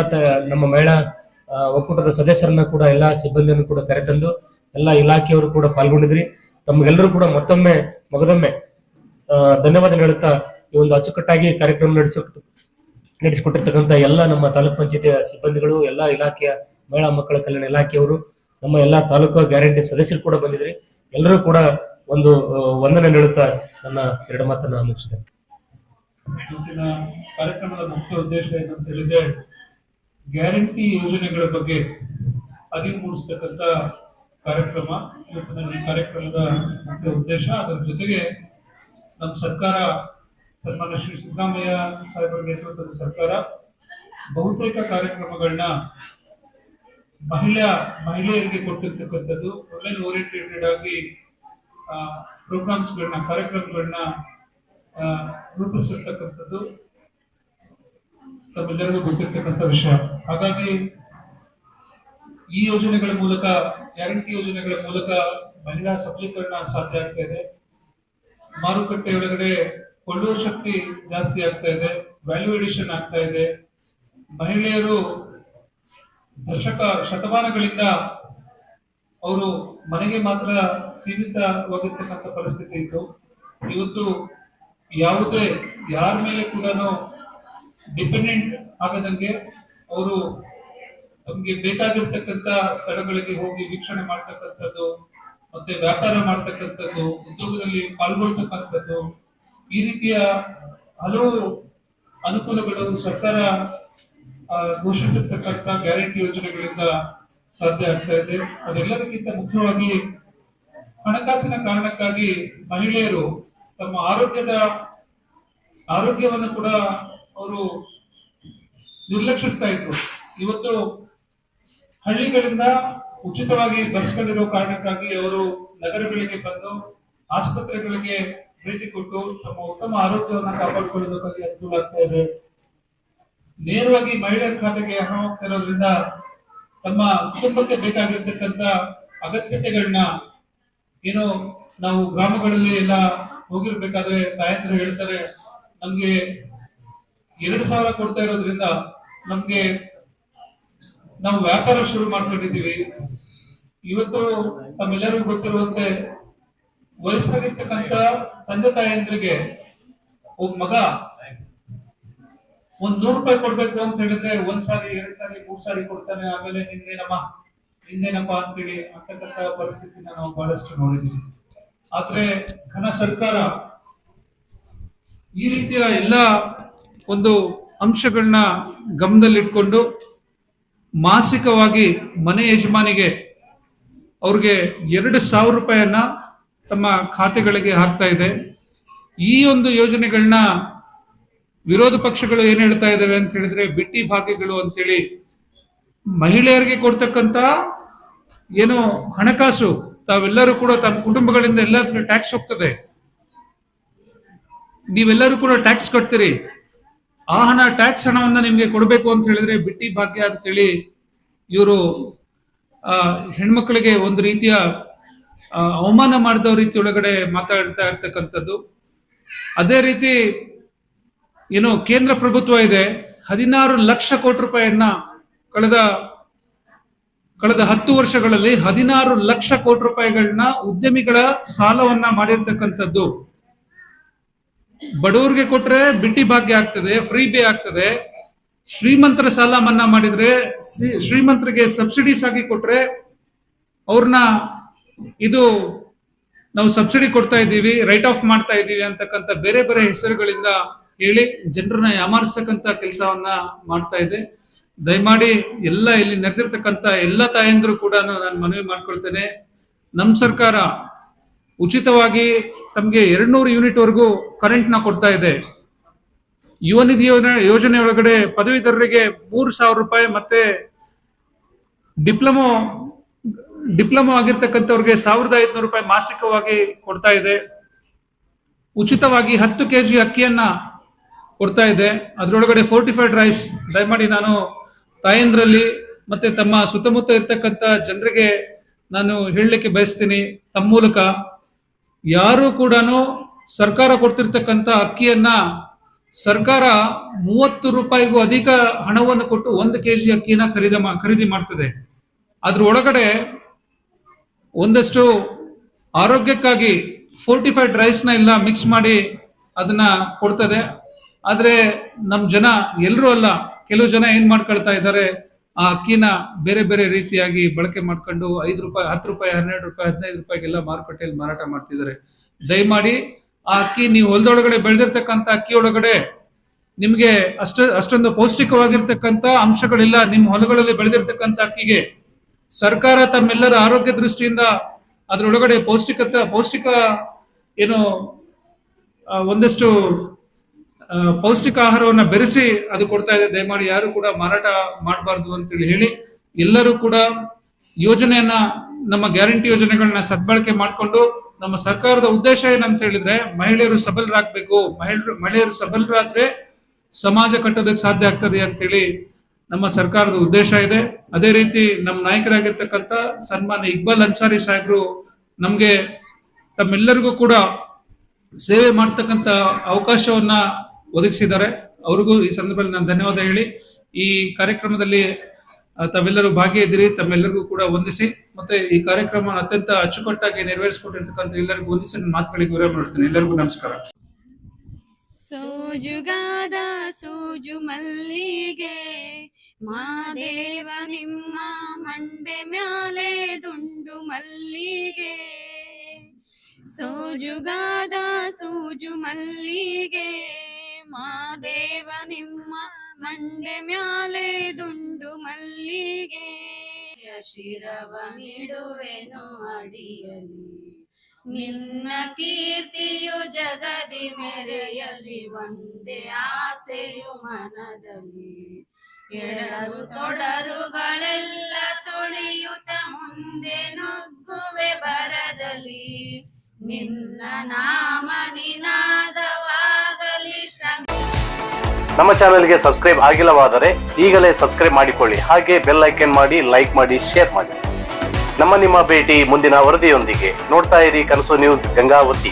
ನಮ್ಮ ಮಹಿಳಾ ಒಕ್ಕೂಟದ ಸದಸ್ಯರನ್ನ ಕೂಡ, ಎಲ್ಲಾ ಸಿಬ್ಬಂದಿಯನ್ನು ಕೂಡ ಕರೆತಂದು ಎಲ್ಲ ಇಲಾಖೆಯವರು ಕೂಡ ಪಾಲ್ಗೊಂಡಿದ್ರಿ. ತಮಗೆಲ್ಲರೂ ಕೂಡ ಮಗದೊಮ್ಮೆ ಧನ್ಯವಾದ ಹೇಳುತ್ತಾ ಈ ಒಂದು ಅಚ್ಚುಕಟ್ಟಾಗಿ ಕಾರ್ಯಕ್ರಮ ನಡೆಸಿಕೊಟ್ಟಿರ್ತಕ್ಕಂಥ ಎಲ್ಲ ನಮ್ಮ ತಾಲೂಕ್ ಪಂಚಾಯತಿಯ ಸಿಬ್ಬಂದಿಗಳು, ಎಲ್ಲ ಇಲಾಖೆಯ ಮಹಿಳಾ ಮಕ್ಕಳ ಕಲ್ಯಾಣ ಇಲಾಖೆಯವರು, ನಮ್ಮ ಎಲ್ಲಾ ತಾಲೂಕು ಗ್ಯಾರಂಟಿ ಸದಸ್ಯರು ಕೂಡ ಬಂದಿದ್ರಿ. ಎಲ್ಲರೂ ಕೂಡ ಒಂದು ವಂದನೆ ನೀಡುತ್ತಾ ನನ್ನ 2 ಮಾತನ್ನ ಮುಗಿಸಿದ್ದೇನೆ. ಕಾರ್ಯಕ್ರಮದ ಮುಖ್ಯ ಉದ್ದೇಶ ಏನಂತ ಹೇಳಿದ್ರೆ, ಗ್ಯಾರಂಟಿ ಯೋಜನೆಗಳ ಬಗ್ಗೆ ಅರಿವು ಮೂಡಿಸ್ತಕ್ಕಂಥ ಕಾರ್ಯಕ್ರಮ ಇವತ್ತಿನ ಈ ಕಾರ್ಯಕ್ರಮದ ಮುಖ್ಯ ಉದ್ದೇಶ. ಅದರ ಜೊತೆಗೆ ನಮ್ಮ ಸರ್ಕಾರ, ಸನ್ಮಾನ್ಯ ಶ್ರೀ ಸಿದ್ದರಾಮಯ್ಯ ಸಾಹೇಬರ ನೇತೃತ್ವದ ಸರ್ಕಾರ ಬಹುತೇಕ ಕಾರ್ಯಕ್ರಮಗಳನ್ನ ಮಹಿಳೆಯರಿಗೆ ಕೊಟ್ಟಿರ್ತಕ್ಕಂಥದ್ದು, ವುಮೆನ್ ಓರಿಯೆಂಟೆಡ್ ಆಗಿ ಪ್ರೋಗ್ರಾಮ್ಸ್ಗಳನ್ನ, ಕಾರ್ಯಕ್ರಮಗಳನ್ನ ರೂಪಿಸಿರ್ತಕ್ಕಂಥದ್ದು ತಮ್ಮೆಲ್ಲರಿಗೂ ಗೊತ್ತಿರ್ತಕ್ಕಂಥ ವಿಷಯ. ಹಾಗಾಗಿ ಈ ಯೋಜನೆಗಳ ಮೂಲಕ, ಗ್ಯಾರಂಟಿ ಯೋಜನೆಗಳ ಮೂಲಕ ಮಹಿಳಾ ಸಬಲೀಕರಣ ಸಾಧ್ಯ ಆಗ್ತಾ ಇದೆ. ಮಾರುಕಟ್ಟೆ ಒಳಗಡೆ ಕೊಳ್ಳುವ ಶಕ್ತಿ ಜಾಸ್ತಿ ಆಗ್ತಾ ಇದೆ, ವ್ಯಾಲ್ಯೂ ಎಡಿಷನ್ ಆಗ್ತಾ ಇದೆ. ಮಹಿಳೆಯರು ಶತಮಾನಗಳಿಂದ ಅವರು ಮನೆಗೆ ಮಾತ್ರ ಸೀಮಿತವಾಗಿರ್ತಕ್ಕಂಥ ಪರಿಸ್ಥಿತಿ ಇತ್ತು. ಇವತ್ತು ಯಾವುದೇ ಯಾರ ಮೇಲೆ ಕೂಡ ಡಿಪೆಂಡೆಂಟ್ ಆಗದಂಗೆ ಅವರು ನಮ್ಗೆ ಬೇಕಾಗಿರ್ತಕ್ಕಂಥ ಸ್ಥಳಗಳಿಗೆ ಹೋಗಿ ವೀಕ್ಷಣೆ ಮಾಡ್ತಕ್ಕಂಥದ್ದು, ಮತ್ತೆ ವ್ಯಾಪಾರ ಮಾಡ್ತಕ್ಕಂಥದ್ದು, ಉದ್ಯೋಗದಲ್ಲಿ ಪಾಲ್ಗೊಳ್ತಕ್ಕಂಥದ್ದು, ಈ ರೀತಿಯ ಹಲವು ಅನುಕೂಲಗಳು ಸರ್ಕಾರ ಘೋಷಿಸಿರ್ತಕ್ಕಂಥ ಗ್ಯಾರಂಟಿ ಯೋಜನೆಗಳಿಂದ ಸಾಧ್ಯ ಆಗ್ತಾ ಇದೆ. ಅದೆಲ್ಲದಕ್ಕಿಂತ ಮುಖ್ಯವಾಗಿ ಹಣಕಾಸಿನ ಕಾರಣಕ್ಕಾಗಿ ಮಹಿಳೆಯರು ತಮ್ಮ ಆರೋಗ್ಯವನ್ನು ಕೂಡ ಅವರು ನಿರ್ಲಕ್ಷಿಸ್ತಾ ಇದ್ರು. ಇವತ್ತು ಹಳ್ಳಿಗಳಿಂದ ಉಚಿತವಾಗಿ ಬಸ್ಗಳಿರೋ ಕಾರಣಕ್ಕಾಗಿ ಅವರು ನಗರಗಳಿಗೆ ಬಂದು ಆಸ್ಪತ್ರೆಗಳಿಗೆ ಭೇಟಿ ಕೊಟ್ಟು ತಮ್ಮ ಉತ್ತಮ ಆರೋಗ್ಯವನ್ನು ಕಾಪಾಡಿಕೊಳ್ಳೋದಕ್ಕಾಗಿ ಅನುಕೂಲ ಆಗ್ತಾ ಇದೆ. ನೇರವಾಗಿ ಮಹಿಳೆಯರ ಖಾತೆಗೆ ಹಣ ಹೋಗ್ತಾ ಇರೋದ್ರಿಂದ ತಮ್ಮ ಕುಟುಂಬಕ್ಕೆ ಬೇಕಾಗಿರ್ತಕ್ಕಂಥ ಅಗತ್ಯತೆಗಳನ್ನ, ಏನೋ ನಾವು ಗ್ರಾಮಗಳಲ್ಲಿ ಎಲ್ಲ ಹೋಗಿರ್ಬೇಕಾದ್ರೆ ತಾಯಂದ್ರು ಹೇಳ್ತಾರೆ, ನಮ್ಗೆ 2,000 ಕೊಡ್ತಾ ಇರೋದ್ರಿಂದ ನಮ್ಗೆ ನಾವು ವ್ಯಾಪಾರ ಶುರು ಮಾಡ್ಕೊಂಡಿದ್ದೀವಿ. ಇವತ್ತು ತಮ್ಮೆಲ್ಲರಿಗೂ ಗೊತ್ತಿರುವಂತೆ ವಯಸ್ಸಾಗಿರ್ತಕ್ಕಂಥ ತಂದೆ ತಾಯಂದ್ರಿಗೆ ಒಬ್ಬ ಮಗ ₹100 ಕೊಡ್ಬೇಕು ಅಂತ ಹೇಳಿದ್ರೆ 1 ಸಾರಿ 2 ಸಾರಿ 3 ಸಾರಿ ಕೊಡ್ತಾನೆ. ಆಮೇಲೆ ನಿಂದೇನಪ್ಪ ಅಂತೇಳಿ ಅಂತಕ್ಕಂಥ ಪರಿಸ್ಥಿತಿನ ನಾವು ಬಹಳಷ್ಟು ನೋಡಿದ್ದೀವಿ. ಆದ್ರೆ ಘನ ಸರ್ಕಾರ ಈ ರೀತಿಯ ಎಲ್ಲ ಒಂದು ಅಂಶಗಳನ್ನ ಗಮನದಲ್ಲಿಟ್ಕೊಂಡು ಮಾಸಿಕವಾಗಿ ಮನೆ ಯಜಮಾನಿಗೆ ಅವ್ರಿಗೆ ₹2,000 ತಮ್ಮ ಖಾತೆಗಳಿಗೆ ಹಾಕ್ತಾ ಇದೆ. ಈ ಒಂದು ಯೋಜನೆಗಳನ್ನ ವಿರೋಧ ಪಕ್ಷಗಳು ಏನ್ ಹೇಳ್ತಾ ಇದಾವೆ ಅಂತ ಹೇಳಿದ್ರೆ, ಬಿಟ್ಟಿ ಭಾಗ್ಯಗಳು ಅಂತೇಳಿ ಮಹಿಳೆಯರಿಗೆ ಕೊಡ್ತಕ್ಕಂತ ಏನು ಹಣಕಾಸು ತಾವೆಲ್ಲರೂ ಕೂಡ ತಮ್ಮ ಕುಟುಂಬಗಳಿಂದ ಎಲ್ಲದಕ್ಕೂ ಟ್ಯಾಕ್ಸ್ ಹೋಗ್ತದೆ, ನೀವೆಲ್ಲರೂ ಕೂಡ ಟ್ಯಾಕ್ಸ್ ಕಟ್ತೀರಿ, ಆ ಟ್ಯಾಕ್ಸ್ ಹಣವನ್ನ ನಿಮ್ಗೆ ಕೊಡಬೇಕು ಅಂತ ಹೇಳಿದ್ರೆ ಬಿಟ್ಟಿ ಭಾಗ್ಯ ಅಂತೇಳಿ ಇವರು ಹೆಣ್ಮಕ್ಳಿಗೆ ಒಂದು ರೀತಿಯ ಅವಮಾನ ಮಾಡಿದ ರೀತಿ ಒಳಗಡೆ ಮಾತಾಡ್ತಾ ಇರ್ತಕ್ಕಂಥದ್ದು. ಅದೇ ರೀತಿ ಏನು ಕೇಂದ್ರ ಪ್ರಭುತ್ವ ಇದೆ, 16 ಲಕ್ಷ ಕೋಟಿ ರೂಪಾಯಿಯನ್ನ ಕಳೆದ 10 ವರ್ಷಗಳಲ್ಲಿ 16 ಲಕ್ಷ ಕೋಟಿ ರೂಪಾಯಿಗಳನ್ನ ಉದ್ಯಮಿಗಳ ಸಾಲವನ್ನ ಮಾಡಿರ್ತಕ್ಕಂಥದ್ದು. ಬಡವರಿಗೆ ಕೊಟ್ರೆ ಬಿಟ್ಟಿ ಭಾಗ್ಯ ಆಗ್ತದೆ, ಫ್ರೀ ಬೇ ಆಗ್ತದೆ. ಶ್ರೀಮಂತರ ಸಾಲ ಮನ್ನಾ ಮಾಡಿದ್ರೆ, ಶ್ರೀಮಂತರಿಗೆ ಸಬ್ಸಿಡೀಸ್ ಆಗಿ ಕೊಟ್ರೆ ಅವ್ರನ್ನ ಇದು ನಾವು ಸಬ್ಸಿಡಿ ಕೊಡ್ತಾ ಇದ್ದೀವಿ, ರೈಟ್ ಆಫ್ ಮಾಡ್ತಾ ಇದ್ದೀವಿ ಅಂತಕ್ಕಂಥ ಬೇರೆ ಬೇರೆ ಹೆಸರುಗಳಿಂದ ಹೇಳಿ ಜನರನ್ನ ಯಾಮಾರಿಸ್ತಕ್ಕಂಥ ಕೆಲಸವನ್ನ ಮಾಡ್ತಾ ಇದೆ. ದಯಮಾಡಿ ಎಲ್ಲ ಇಲ್ಲಿ ನೆರೆದಿರ್ತಕ್ಕಂಥ ಎಲ್ಲ ತಾಯಂದ್ರು ಕೂಡ ನಾನು ಮನವಿ ಮಾಡ್ಕೊಳ್ತೇನೆ, ನಮ್ಮ ಸರ್ಕಾರ ಉಚಿತವಾಗಿ ತಮಗೆ 200 ಯೂನಿಟ್ ವರೆಗೂ ಕರೆಂಟ್ ನ ಕೊಡ್ತಾ ಇದೆ. ಯುವ ನಿಧಿ ಯೋಜನೆ ಒಳಗಡೆ ಪದವೀಧರರಿಗೆ ₹3,000 ಮತ್ತೆ ಡಿಪ್ಲೊಮೊ ಆಗಿರ್ತಕ್ಕಂಥವ್ರಿಗೆ ₹1,500 ಮಾಸಿಕವಾಗಿ ಕೊಡ್ತಾ ಇದೆ. ಉಚಿತವಾಗಿ 10 kg ಅಕ್ಕಿಯನ್ನ ಕೊಡ್ತಾ ಇದೆ. ಅದರೊಳಗಡೆ ಫೋರ್ಟಿಫೈಡ್ ರೈಸ್. ದಯಮಾಡಿ ನಾನು ತಾಯಂದ್ರಲ್ಲಿ ಮತ್ತೆ ತಮ್ಮ ಸುತ್ತಮುತ್ತ ಇರ್ತಕ್ಕಂಥ ಜನರಿಗೆ ನಾನು ಹೇಳಲಿಕ್ಕೆ ಬಯಸ್ತೀನಿ, ತಮ್ಮ ಮೂಲಕ ಯಾರು ಕೂಡ ಸರ್ಕಾರ ಕೊಡ್ತಿರ್ತಕ್ಕಂಥ ಅಕ್ಕಿಯನ್ನ ಸರ್ಕಾರ ₹30ಗೂ ಅಧಿಕ ಹಣವನ್ನು ಕೊಟ್ಟು 1 kg ಅಕ್ಕಿಯನ್ನ ಖರೀದಿ ಮಾಡ್ತದೆ. ಅದ್ರ ಒಳಗಡೆ ಒಂದಷ್ಟು ಆರೋಗ್ಯಕ್ಕಾಗಿ ಫೋರ್ಟಿಫೈಡ್ ರೈಸ್ನ ಎಲ್ಲ ಮಿಕ್ಸ್ ಮಾಡಿ ಅದನ್ನ ಕೊಡ್ತದೆ. ಆದ್ರೆ ನಮ್ಮ ಜನ ಎಲ್ಲರೂ ಅಲ್ಲ, ಕೆಲವು ಜನ ಏನ್ ಮಾಡ್ಕೊಳ್ತಾ ಇದ್ದಾರೆ, ಆ ಅಕ್ಕಿನ ಬೇರೆ ಬೇರೆ ರೀತಿಯಾಗಿ ಬಳಕೆ ಮಾಡ್ಕೊಂಡು 5 ರೂಪಾಯಿ, 10 ರೂಪಾಯಿ, 12 ರೂಪಾಯಿ, 15 ರೂಪಾಯಿಗೆಲ್ಲ ಮಾರುಕಟ್ಟೆಯಲ್ಲಿ ಮಾರಾಟ ಮಾಡ್ತಿದ್ದಾರೆ. ದಯಮಾಡಿ ಆ ಅಕ್ಕಿ ನೀವು ಹೊಲದೊಳಗಡೆ ಬೆಳೆದಿರ್ತಕ್ಕಂಥ ಅಕ್ಕಿ ಒಳಗಡೆ ನಿಮ್ಗೆ ಅಷ್ಟೊಂದು ಪೌಷ್ಟಿಕವಾಗಿರ್ತಕ್ಕಂಥ ಅಂಶಗಳಿಲ್ಲ. ನಿಮ್ಮ ಹೊಲಗಳಲ್ಲಿ ಬೆಳೆದಿರ್ತಕ್ಕಂಥ ಅಕ್ಕಿಗೆ ಸರ್ಕಾರ ತಮ್ಮೆಲ್ಲರ ಆರೋಗ್ಯ ದೃಷ್ಟಿಯಿಂದ ಅದರೊಳಗಡೆ ಪೌಷ್ಟಿಕ ಏನು ಒಂದಷ್ಟು ಪೌಷ್ಟಿಕ ಆಹಾರವನ್ನ ಬೆರೆಸಿ ಅದು ಕೊಡ್ತಾ ಇದೆ. ದಯಮಾಡಿ ಯಾರು ಕೂಡ ಮಾರಾಟ ಮಾಡಬಾರ್ದು ಅಂತೇಳಿ ಹೇಳಿ, ಎಲ್ಲರೂ ಕೂಡ ಯೋಜನೆಯನ್ನ, ನಮ್ಮ ಗ್ಯಾರಂಟಿ ಯೋಜನೆಗಳನ್ನ ಸದ್ಬಳಕೆ ಮಾಡಿಕೊಂಡು, ನಮ್ಮ ಸರ್ಕಾರದ ಉದ್ದೇಶ ಏನಂತ ಹೇಳಿದ್ರೆ ಮಹಿಳೆಯರು ಸಬಲರಾಗಬೇಕು. ಮಹಿಳೆಯರು ಸಬಲರಾದ್ರೆ ಸಮಾಜ ಕಟ್ಟೋದಕ್ಕೆ ಸಾಧ್ಯ ಆಗ್ತದೆ ಅಂತೇಳಿ ನಮ್ಮ ಸರ್ಕಾರದ ಉದ್ದೇಶ ಇದೆ. ಅದೇ ರೀತಿ ನಮ್ಮ ನಾಯಕರಾಗಿರ್ತಕ್ಕಂಥ ಸನ್ಮಾನ್ಯ ಇಕ್ಬಾಲ್ ಅನ್ಸಾರಿ ಸಾಹೇಬ್ರು ನಮ್ಗೆ ತಮ್ಮೆಲ್ಲರಿಗೂ ಕೂಡ ಸೇವೆ ಮಾಡ್ತಕ್ಕಂಥ ಅವಕಾಶವನ್ನ ಒದಗಿಸಿದ್ದಾರೆ. ಅವ್ರಿಗೂ ಈ ಸಂದರ್ಭದಲ್ಲಿ ನಾನು ಧನ್ಯವಾದ ಹೇಳಿ, ಈ ಕಾರ್ಯಕ್ರಮದಲ್ಲಿ ತಾವೆಲ್ಲರೂ ಭಾಗಿಯಾಗಿದ್ದೀರಿ. ತಮ್ಮೆಲ್ಲರಿಗೂ ಕೂಡ ವಂದಿಸಿ, ಮತ್ತೆ ಈ ಕಾರ್ಯಕ್ರಮ ಅತ್ಯಂತ ಅಚ್ಚುಕಟ್ಟಾಗಿ ನೆರವೇರಿಸಿಕೊಟ್ಟಿರ್ತಕ್ಕಂಥ ಎಲ್ಲರಿಗೂ ವಂದಿಸಿ ನನ್ನ ಮಾತುಗಳಿಗೆ ವಿರಾಮ ಮಾಡ್ತೇನೆ. ಎಲ್ಲರಿಗೂ ನಮಸ್ಕಾರ. ಸೋಜುಗಾದ ಸೂಜು ಮಲ್ಲಿಗೆ ಮಾದೇವ ನಿಮ್ಮ ಮಂಡೆ ಮ್ಯಾಲೆ ದುಂಡು ಮಲ್ಲಿಗೆ. ಸೋಜುಗಾದ ಸೂಜು ಮಲ್ಲಿಗೆ ಮಾದೇವ ನಿಮ್ಮ ಮಂಡೆ ಮ್ಯಾಲೆ ದುಂಡು ಮಲ್ಲಿಗೆ. ಶಿರವ ನೀಡುವೆನು ಅಡಿಯಲಿ ನಿನ್ನ ಕೀರ್ತಿಯು ಜಗದಿ ಮೆರೆಯಲಿ. ಒಂದೇ ಆಸೆಯು ಮನದಲ್ಲಿ ಎಡರು ತೊಡರುಗಳೆಲ್ಲ ತುಳಿಯುತ್ತ ಮುಂದೆ ನುಗ್ಗುವೆ ಬರದಲ್ಲಿ. ನಿನ್ನ ನಾಮ ನಿನಾದವಾಗಲಿ ನಮ್ಮ ಚಾನೆಲ್ಗೆ ಸಬ್ಸ್ಕ್ರೈಬ್ ಆಗಿಲ್ಲವಾದರೆ ಈಗಲೇ ಸಬ್ಸ್ಕ್ರೈಬ್ ಮಾಡಿಕೊಳ್ಳಿ. ಹಾಗೆ ಬೆಲ್ ಐಕನ್ ಮಾಡಿ, ಲೈಕ್ ಮಾಡಿ, ಶೇರ್ ಮಾಡಿ. ನಿಮ್ಮ ಭೇಟಿ ಮುಂದಿನ ವರದಿಯೊಂದಿಗೆ. ನೋಡ್ತಾ ಇರಿ ಕನಸು ನ್ಯೂಸ್ ಗಂಗಾವತಿ.